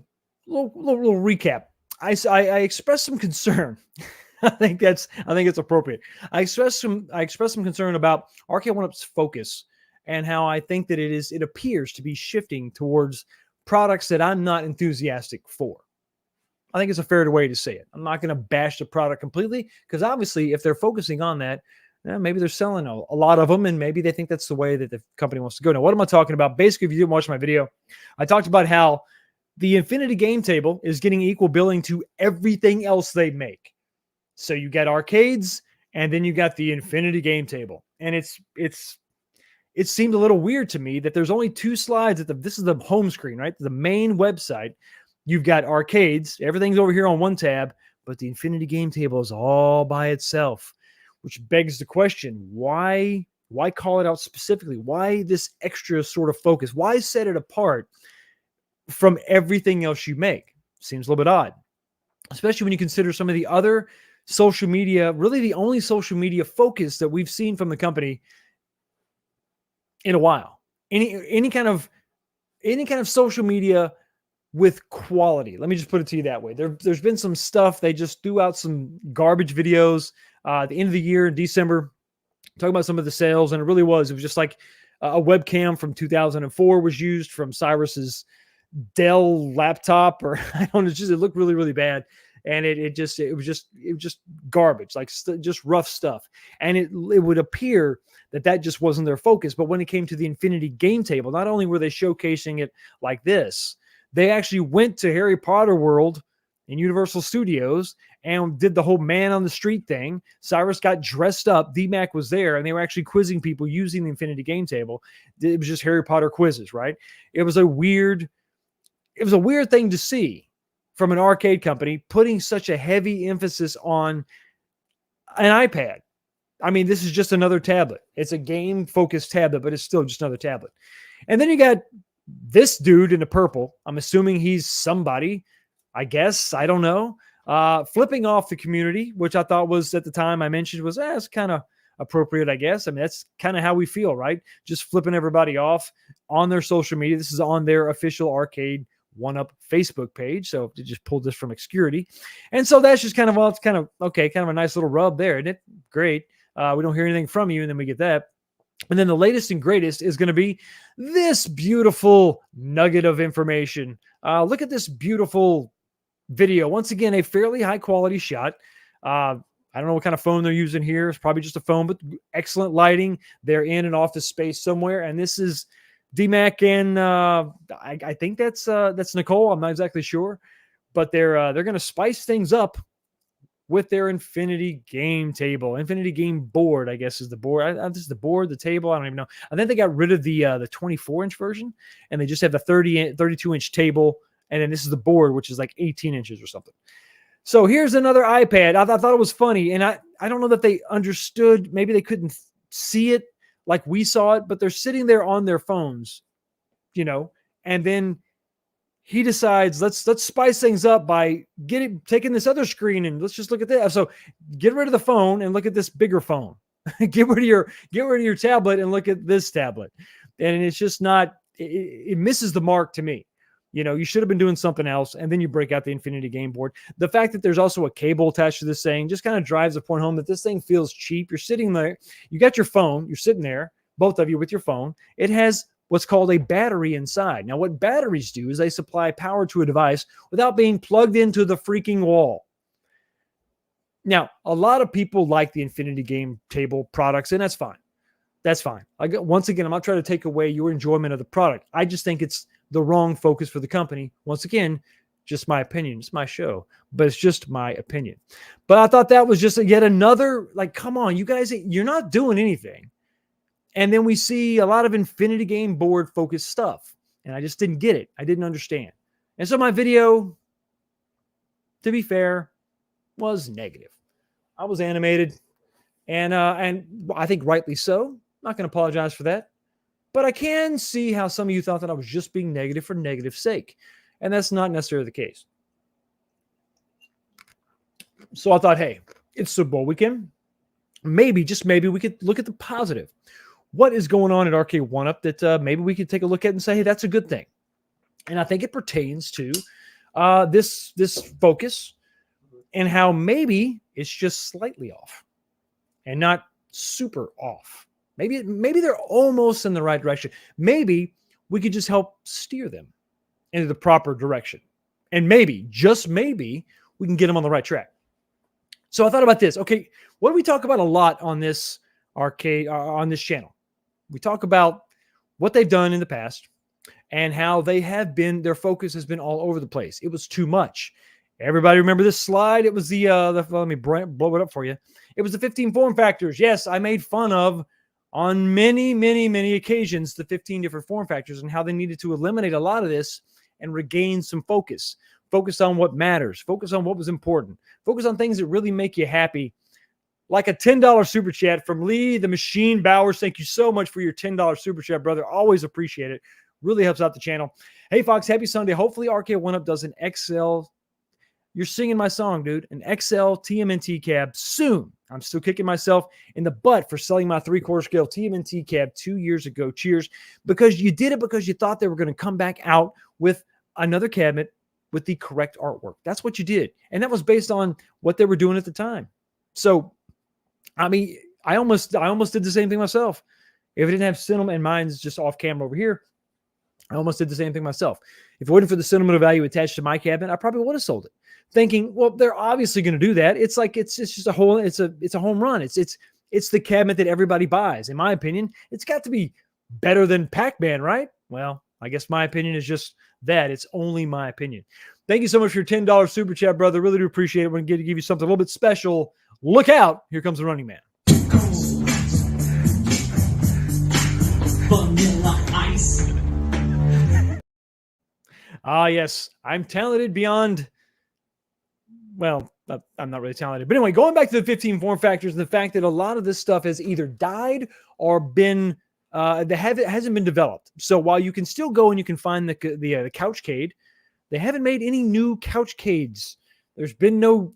little recap. I expressed some concern. I think it's appropriate. I expressed some concern about Arcade1up's focus and how I think that it appears to be shifting towards products that I'm not enthusiastic for. I think it's a fair way to say it. I'm not going to bash the product completely, because obviously if they're focusing on that, maybe they're selling a lot of them, and maybe they think that's the way that the company wants to go. Now, what am I talking about? Basically, if you didn't watch my video, I talked about how the Infinity Game Table is getting equal billing to everything else they make. So you got arcades, and then you got the Infinity Game Table. And it seemed a little weird to me that there's only 2 slides this is the home screen, right? The main website. You've got arcades. Everything's over here on one tab, but the Infinity Game Table is all by itself, which begs the question, why call it out specifically? Why this extra sort of focus? Why set it apart from everything else you make? Seems a little bit odd, especially when you consider some of the other social media, really the only social media focus that we've seen from the company in a while. Any kind of social media with quality. Let me just put it to you that way. There's been some stuff. They just threw out some garbage videos at the end of the year in December, talking about some of the sales, and it was just like a webcam from 2004 was used from Cyrus's Dell laptop, or I don't know, it looked really, really bad. and it was just garbage, like just rough stuff. And it would appear that just wasn't their focus. But when it came to the Infinity game table, not only were they showcasing it like this, they actually went to Harry Potter World in Universal Studios and did the whole man on the street thing. Cyrus got dressed up. DMAC was there, and they were actually quizzing people using the Infinity game table. It was just Harry Potter quizzes, right? It was a weird thing to see from an arcade company putting such a heavy emphasis on an iPad. I mean, this is just another tablet. It's a game-focused tablet, but it's still just another tablet. And then you got this dude in the purple. I'm assuming he's somebody, I guess. I don't know. Flipping off the community, which I thought was, at the time I mentioned, was it's kind of appropriate, I guess. I mean, that's kind of how we feel, right? Just flipping everybody off on their social media. This is on their official Arcade1up Facebook page. So they just pulled this from obscurity. And so that's just kind of, well, it's kind of, okay, kind of a nice little rub there, isn't it? Great. We don't hear anything from you, and then we get that. And then the latest and greatest is going to be this beautiful nugget of information. Look at this beautiful video. Once again, a fairly high quality shot. I don't know what kind of phone they're using here. It's probably just a phone, but excellent lighting. They're in an office space somewhere, and this is DMAC and I think that's Nicole. I'm not exactly sure, but they're going to spice things up with their Infinity game table, Infinity game board, I guess is the board. This is the board, the table. I don't even know. I think they got rid of the 24-inch version, and they just have the 32-inch table. And then this is the board, which is like 18 inches or something. So here's another iPad. I thought it was funny. And I don't know that they understood. Maybe they couldn't see it like we saw it, but they're sitting there on their phones, and then he decides, let's spice things up by taking this other screen and let's just look at that. So get rid of the phone and look at this bigger phone. get rid of your tablet and look at this tablet. And it's just not, it misses the mark to me. You should have been doing something else, and then you break out the Infinity game board. The fact that there's also a cable attached to this thing just kind of drives the point home that this thing feels cheap. You're sitting there, you got your phone, you're sitting there, both of you with your phone. It has what's called a battery inside. Now, what batteries do is they supply power to a device without being plugged into the freaking wall. Now, a lot of people like the Infinity game table products, and that's fine. That's fine. Once again, I'm not trying to take away your enjoyment of the product. I just think it's the wrong focus for the company. Once again, just my opinion. It's my show, but it's just my opinion. But I thought that was just yet another, come on, you guys, you're not doing anything. And then we see a lot of Infinity game board focused stuff, and I just didn't get it. I didn't understand. And so my video, to be fair, was negative. I was animated, and I think rightly so. I'm not going to apologize for that. But I can see how some of you thought that I was just being negative for negative sake. And that's not necessarily the case. So I thought, hey, it's Super Bowl weekend. Maybe, just maybe, we could look at the positive. What is going on at Arcade1up that maybe we could take a look at and say, hey, that's a good thing. And I think it pertains to this focus and how maybe it's just slightly off and not super off. Maybe they're almost in the right direction. Maybe we could just help steer them into the proper direction. And maybe, just maybe, we can get them on the right track. So I thought about this. Okay, what do we talk about a lot on this on this channel? We talk about what they've done in the past and how their focus has been all over the place. It was too much. Everybody remember this slide? It was let me blow it up for you. It was the 15 form factors. Yes, I made fun of on many, many, many occasions, the 15 different form factors and how they needed to eliminate a lot of this and regain some focus. Focus on what matters. Focus on what was important. Focus on things that really make you happy. Like a $10 super chat from Lee the Machine Bowers. Thank you so much for your $10 super chat, brother. Always appreciate it. Really helps out the channel. Hey, Fox, happy Sunday. Hopefully Arcade1up does an XL. You're singing my song, dude. An XL TMNT cab soon. I'm still kicking myself in the butt for selling my 3/4 scale TMNT cab 2 years ago. Cheers. Because you did it because you thought they were going to come back out with another cabinet with the correct artwork. That's what you did. And that was based on what they were doing at the time. So, I mean, I almost did the same thing myself. If it didn't have cinema, and mine's just off camera over here, I almost did the same thing myself. If it wasn't for the sentimental value attached to my cabinet, I probably would have sold it. thinking, well, they're obviously going to do that. It's like it's just it's a home run. It's the cabinet that everybody buys. In my opinion, it's got to be better than Pac-Man, right? Well, I guess my opinion is just that. It's only my opinion. Thank you so much for your $10 super chat, brother. Really do appreciate it. We're going to give you something a little bit special. Look out. Here comes the running man. Vanilla ice. Ah, yes. I'm talented beyond, well, I'm not really talented. But anyway, going back to the 15 form factors and the fact that a lot of this stuff has either died or been, it hasn't been developed. So while you can still go and you can find the Couchcade, they haven't made any new Couchcades. There's been no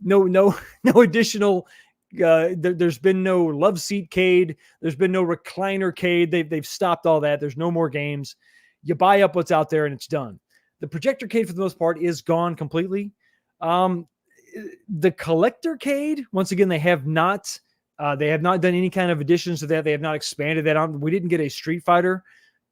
additional. There's been no love seat cade. There's been no recliner cade. They've stopped all that. There's no more games. You buy up what's out there and it's done. The projector cade for the most part is gone completely. The collector cade, once again, they have not done any kind of additions to that. They have not expanded that on. We didn't get a Street Fighter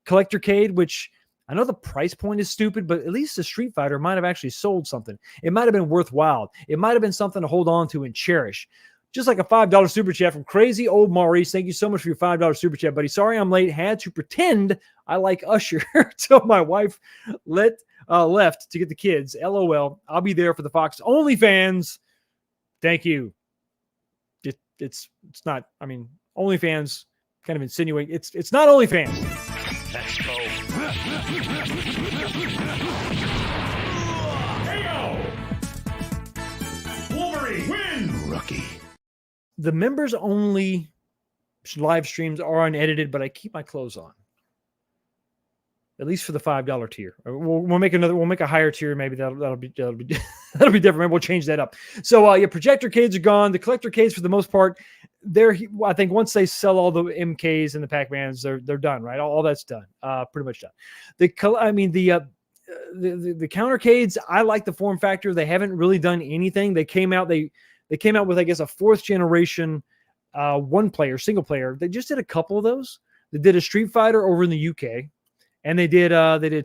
collector cade, which I know the price point is stupid, but at least the Street Fighter might have actually sold something. It might have been worthwhile. It might have been something to hold on to and cherish. Just like a $5 super chat from Crazy Old Maurice. Thank you so much for your $5 super chat, buddy. Sorry I'm late. Had to pretend I like Usher till my wife left to get the kids. LOL. I'll be there for the Fox OnlyFans. Thank you. It's not. I mean, OnlyFans kind of insinuate it's not OnlyFans. Let's go. KO! Wolverine win! Rookie. The members only live streams are unedited, but I keep my clothes on. At least for the $5 tier. We'll make a higher tier. Maybe that'll be different. Maybe we'll change that up. So your projector cades are gone. The collector cades, for the most part, I think once they sell all the MKs and the Pac-Mans, they're done, right? All that's done. Pretty much done. The countercades, I like the form factor. They haven't really done anything. They came out with, I guess, a 4th generation one player, single player. They just did a couple of those. They did a Street Fighter over in the UK. And they did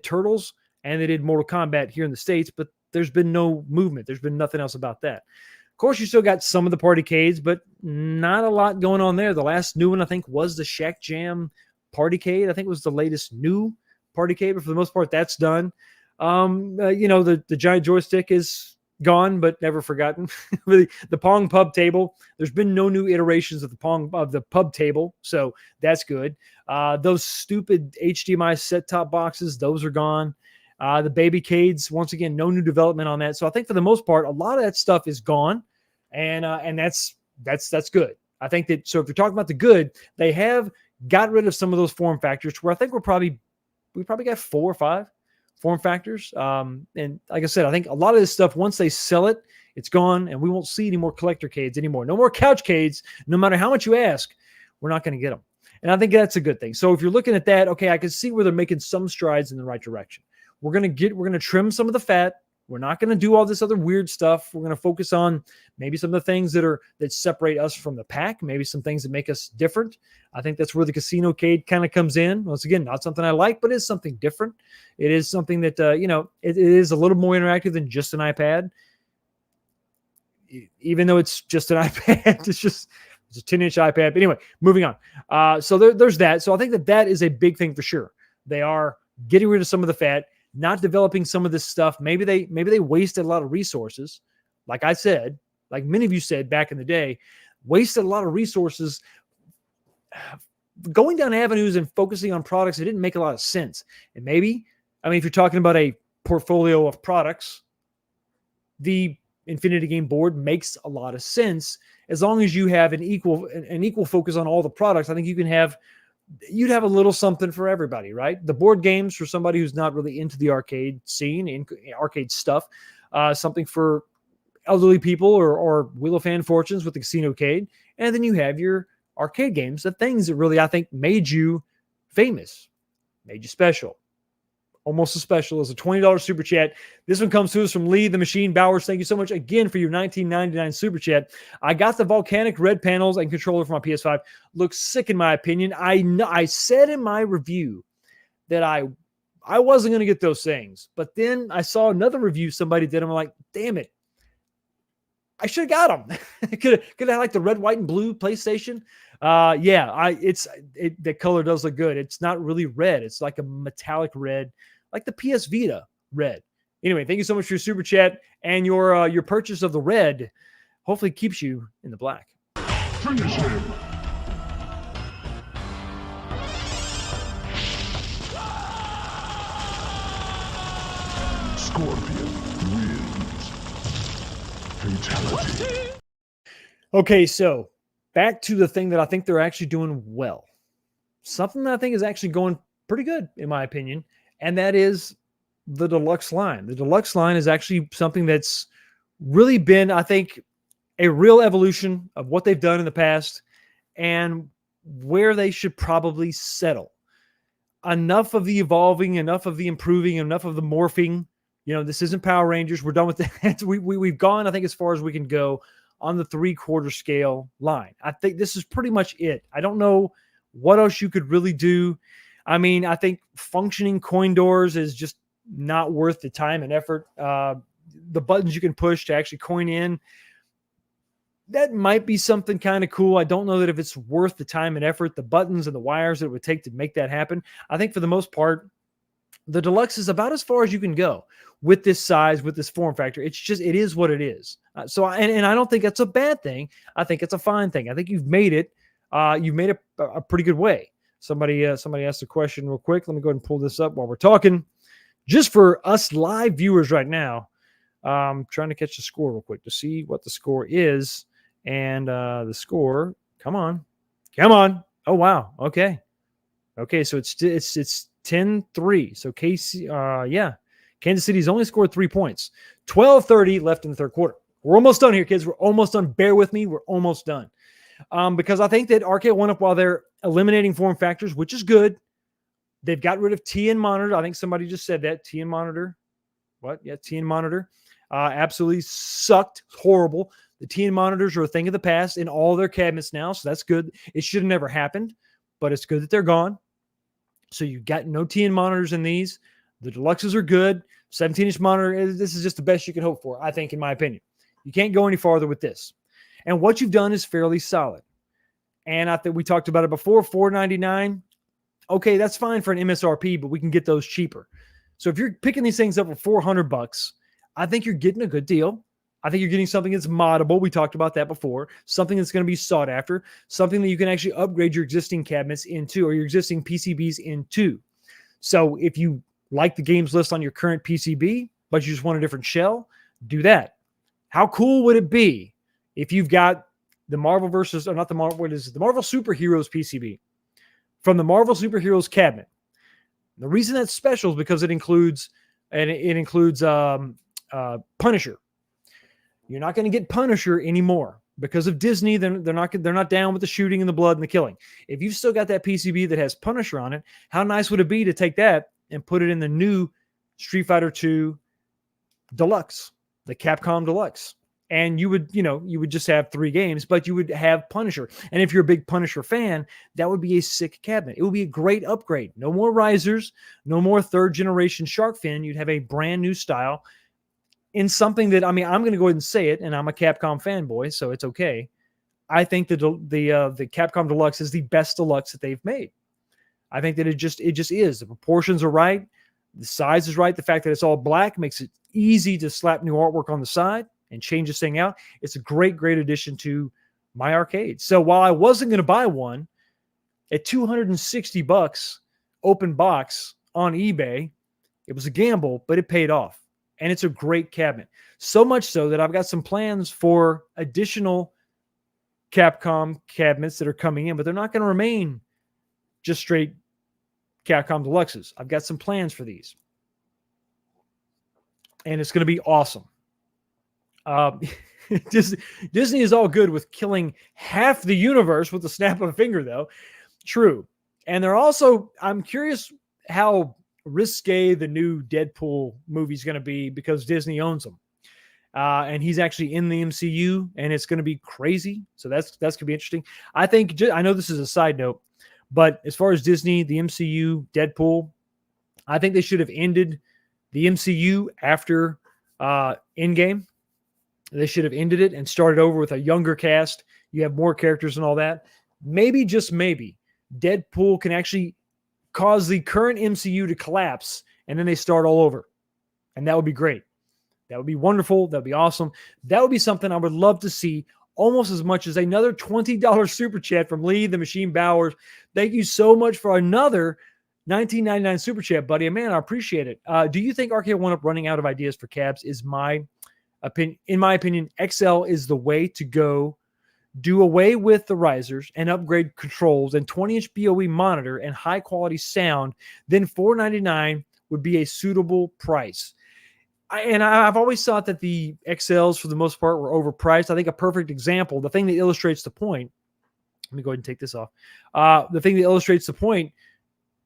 Turtles and they did Mortal Kombat here in the States, but there's been no movement. There's been nothing else about that. Of course, you still got some of the partycades, but not a lot going on there. The last new one, I think, was the Shack Jam Partycade. I think it was the latest new Partycade, but for the most part, that's done. The giant joystick is gone, but never forgotten. The Pong pub table. There's been no new iterations of the pub table, so that's good. Those stupid HDMI set-top boxes, those are gone. The baby cades, once again, no new development on that. So I think for the most part, a lot of that stuff is gone, and that's good. I think that, so if you're talking about the good, they have got rid of some of those form factors where I think we probably got 4 or 5 form factors. And like I said, I think a lot of this stuff, once they sell it, it's gone, and we won't see any more collector cades anymore. No more couch cades. No matter how much you ask, we're not going to get them. And I think that's a good thing. So if you're looking at that, okay, I can see where they're making some strides in the right direction. We're going to trim some of the fat. We're not going to do all this other weird stuff. We're going to focus on maybe some of the things that separate us from the pack, maybe some things that make us different. I think that's where the casino cade kind of comes in. Once again, not something I like, but it's something different. It is something that, it is a little more interactive than just an iPad. Even though it's just an iPad, it's a 10-inch iPad. But anyway, moving on. So there's that. So I think that is a big thing for sure. They are getting rid of some of the fat, not developing some of this stuff. Maybe they wasted a lot of resources. Like I said, like many of you said back in the day, wasted a lot of resources going down avenues and focusing on products that didn't make a lot of sense. And maybe, if you're talking about a portfolio of products, the Infinity Game board makes a lot of sense as long as you have an equal focus on all the products. I think you'd have a little something for everybody, right? The board games for somebody who's not really into the arcade scene, in arcade stuff, something for elderly people or Wheel of Fan Fortunes with the Casino Cade. And then you have your arcade games, the things that really, I think, made you famous, made you special. Almost as special as a $20 super chat. This one comes to us from Lee the Machine Bowers. Thank you so much again for your $19.99 super chat. I got the volcanic red panels and controller for my PS5. Looks sick in my opinion. I said in my review that I wasn't going to get those things, but then I saw another review somebody did. And I'm like, damn it, I should have got them. could have had like the red, white, and blue PlayStation. The color does look good. It's not really red. It's like a metallic red, like the PS Vita red. Anyway, thank you so much for your super chat and your purchase of the red. Hopefully keeps you in the black. Finish him. Scorpion wins. Fatality. Okay, so back to the thing that I think they're actually doing well. Something that I think is actually going pretty good, in my opinion, and that is the Deluxe line. The Deluxe line is actually something that's really been, I think, a real evolution of what they've done in the past and where they should probably settle. Enough of the evolving, enough of the improving, enough of the morphing. You know, this isn't Power Rangers. We're done with that. We've gone, I think, as far as we can go on the 3/4 scale line. I think this is pretty much it. I don't know what else you could really do. I mean, I think functioning coin doors is just not worth the time and effort. The buttons you can push to actually coin in, that might be something kind of cool. I don't know that if it's worth the time and effort, the buttons and the wires that it would take to make that happen. I think for the most part, the Deluxe is about as far as you can go with this size, with this form factor. It is what it is. And I don't think that's a bad thing. I think it's a fine thing. I think you've made it. You've made it a pretty good way. Somebody asked a question real quick. Let me go ahead and pull this up while we're talking. Just for us live viewers right now, trying to catch the score real quick to see what the score is. And the score, come on. Oh, wow. Okay. So it's 10-3. So Kansas City's only scored 3 points. 12:30 left in the third quarter. We're almost done here, kids. We're almost done. Bear with me. We're almost done. Because I think that Arcade1up, while they're eliminating form factors, which is good, they've got rid of TN monitor. I think somebody just said that. TN monitor. What? Yeah, TN monitor. Absolutely sucked. Horrible. The TN monitors are a thing of the past in all their cabinets now, so that's good. It should have never happened, but it's good that they're gone. So you got no TN monitors in these. The Deluxes are good. 17-inch monitor, this is just the best you can hope for, I think, in my opinion. You can't go any farther with this. And what you've done is fairly solid. And I think we talked about it before, $499. Okay, that's fine for an MSRP, but we can get those cheaper. So if you're picking these things up for $400, I think you're getting a good deal. I think you're getting something that's moddable. We talked about that before. Something that's going to be sought after. Something that you can actually upgrade your existing cabinets into or your existing PCBs into. So if you like the games list on your current PCB, but you just want a different shell, do that. How cool would it be if you've got the Marvel the Marvel Superheroes PCB from the Marvel Superheroes cabinet? The reason that's special is because it includes Punisher. You're not going to get Punisher anymore because of Disney. They're not down with the shooting and the blood and the killing. If you've still got that PCB that has Punisher on it, how nice would it be to take that and put it in the new Street Fighter II Deluxe, the Capcom Deluxe? And you would just have 3 games, but you would have Punisher. And if you're a big Punisher fan, that would be a sick cabinet. It would be a great upgrade. No more risers, no more 3rd generation shark fin. You'd have a brand new style in something that, I mean, I'm going to go ahead and say it, and I'm a Capcom fanboy, so it's okay. I think the Capcom Deluxe is the best Deluxe that they've made. I think that it just is. The proportions are right. The size is right. The fact that it's all black makes it easy to slap new artwork on the side and change this thing out. It's a great, great addition to my arcade. So while I wasn't going to buy one at $260 open box on eBay, it was a gamble, but it paid off. And it's a great cabinet. So much so that I've got some plans for additional Capcom cabinets that are coming in, but they're not going to remain just straight Capcom Deluxes. I've got some plans for these. And it's going to be awesome. Disney is all good with killing half the universe with the snap of a finger, though. True. And they're also, I'm curious how risque the new Deadpool movie is going to be because Disney owns them. And he's actually in the MCU, and it's going to be crazy. So that's going to be interesting. I think, I know this is a side note, but as far as Disney, the MCU, Deadpool, I think they should have ended the MCU after Endgame. They should have ended it and started over with a younger cast. You have more characters and all that. Maybe, just maybe, Deadpool can actually cause the current MCU to collapse, and then they start all over. And that would be great. That would be wonderful. That would be awesome. That would be something I would love to see almost as much as another $20 super chat from Lee the Machine Bowers. Thank you so much for another $19.99 super chat, buddy. Man, I appreciate it. Do you think Arcade1up running out of ideas for cabs is my opinion? In my opinion, XL is the way to go. Do away with the risers and upgrade controls and 20-inch BOE monitor and high-quality sound. Then $499 would be a suitable price. I've always thought that the XLs, for the most part, were overpriced. I think a perfect example, the thing that illustrates the point, let me go ahead and take this off. The thing that illustrates the point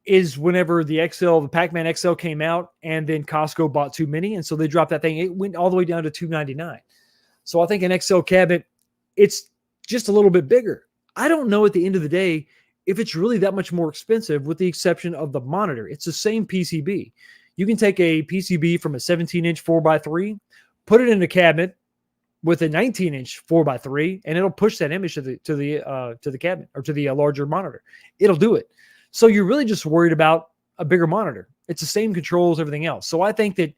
is whenever the XL, the Pac-Man XL came out, and then Costco bought too many, and so they dropped that thing. It went all the way down to $299. So I think an XL cabinet, it's just a little bit bigger. I don't know at the end of the day if it's really that much more expensive, with the exception of the monitor. It's the same PCB. You can take a PCB from a 17-inch 4x3, put it in a cabinet with a 19-inch 4x3, and it'll push that image to the cabinet, or to the larger monitor. It'll do it. So you're really just worried about a bigger monitor. It's the same controls, everything else. So I think that,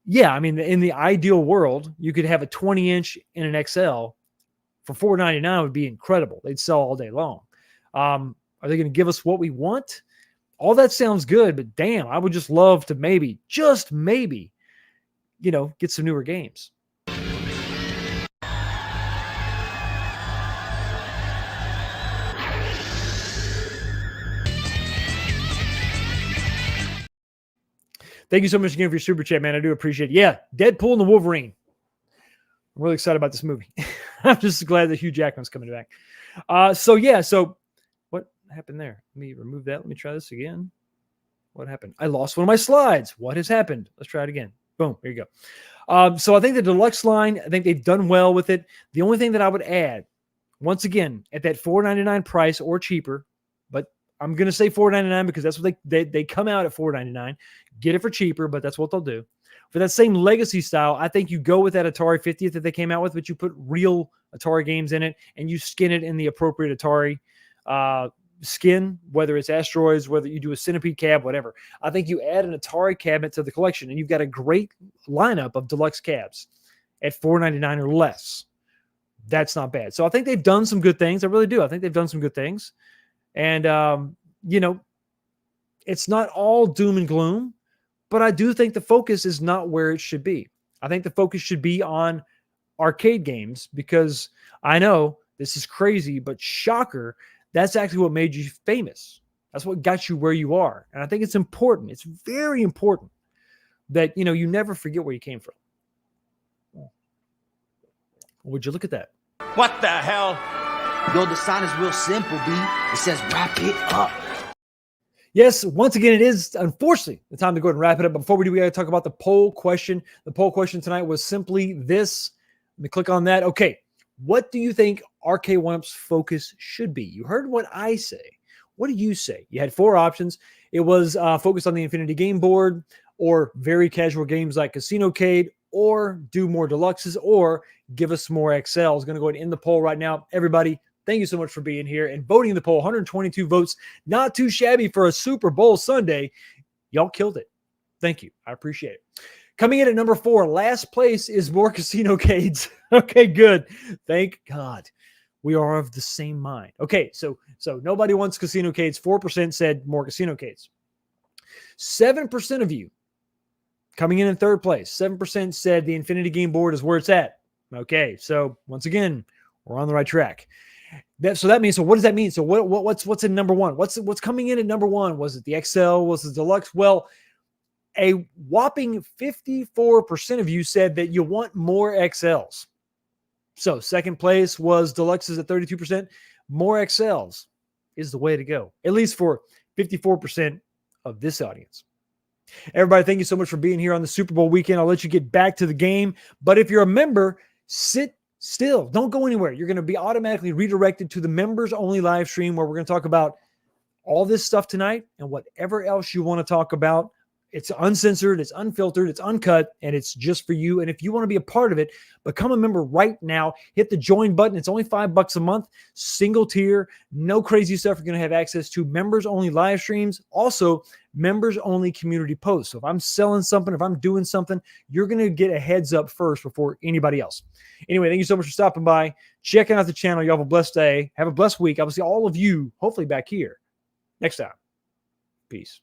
yeah, I mean, in the ideal world, you could have a 20-inch in an XL for $499 would be incredible. They'd sell all day long. Are they going to give us what we want? All that sounds good, but damn, I would just love to maybe, just maybe, get some newer games. Thank you so much again for your super chat, man. I do appreciate it. Yeah, Deadpool and the Wolverine. I'm really excited about this movie. I'm just glad that Hugh Jackman's coming back. So what happened there? Let me remove that. Let me try this again. What happened? I lost one of my slides. What has happened? Let's try it again. Boom. Here you go. So I think the Deluxe line, I think they've done well with it. The only thing that I would add, once again, at that $499 price or cheaper, but I'm going to say $499 because that's what they come out at $499. Get it for cheaper, but that's what they'll do. For that same legacy style, I think you go with that Atari 50th that they came out with, but you put real Atari games in it and you skin it in the appropriate Atari skin, whether it's Asteroids, whether you do a Centipede cab, whatever. I think you add an Atari cabinet to the collection and you've got a great lineup of deluxe cabs at $499 or less. That's not bad. So I think they've done some good things. I really do. I think they've done some good things. And, it's not all doom and gloom, but I do think the focus is not where it should be. I think the focus should be on arcade games, because I know this is crazy, but shocker, that's actually what made you famous. That's what got you where you are. And I think it's important. It's very important that, you never forget where you came from. Would you look at that? What the hell? Yo, the sign is real simple, B. It says wrap it up. Yes, once again, it is, unfortunately, the time to go ahead and wrap it up. But before we do, we got to talk about the poll question. The poll question tonight was simply this. Let me click on that. Okay, what do you think Arcade1up's focus should be? You heard what I say. What do you say? You had 4 options. It was focused on the Infinity Game Board, or very casual games like Casinocade, or do more Deluxes, or give us more XLs. Going to go ahead and end the poll right now. Everybody, thank you so much for being here and voting the poll. 122 votes. Not too shabby for a Super Bowl Sunday. Y'all killed it. Thank you. I appreciate it. Coming in at number 4, last place is more Casinocades. Okay, good. Thank God. We are of the same mind. Okay, so nobody wants Casinocades. 4% said more Casinocades. 7% of you coming in third place. 7% said the Infinity Game Board is where it's at. Okay, so once again, we're on the right track. So what does that mean? So what's in number 1? What's coming in at number 1? Was it the XL? Was it the Deluxe? Well, a whopping 54% of you said that you want more XLs. So second place was Deluxes at 32%. More XLs is the way to go, at least for 54% of this audience. Everybody, thank you so much for being here on the Super Bowl weekend. I'll let you get back to the game. But if you're a member, sit still. Don't go anywhere. You're going to be automatically redirected to the members-only live stream where we're going to talk about all this stuff tonight and whatever else you want to talk about It's uncensored, it's unfiltered, it's uncut, and it's just for you. And if you want to be a part of it, become a member right now. Hit the join button. It's only $5 a month, single tier, no crazy stuff. You're going to have access to members-only live streams, also members-only community posts. So if I'm selling something, if I'm doing something, you're going to get a heads up first before anybody else. Anyway, thank you so much for stopping by, checking out the channel. You have a blessed day. Have a blessed week. I will see all of you, hopefully back here next time. Peace.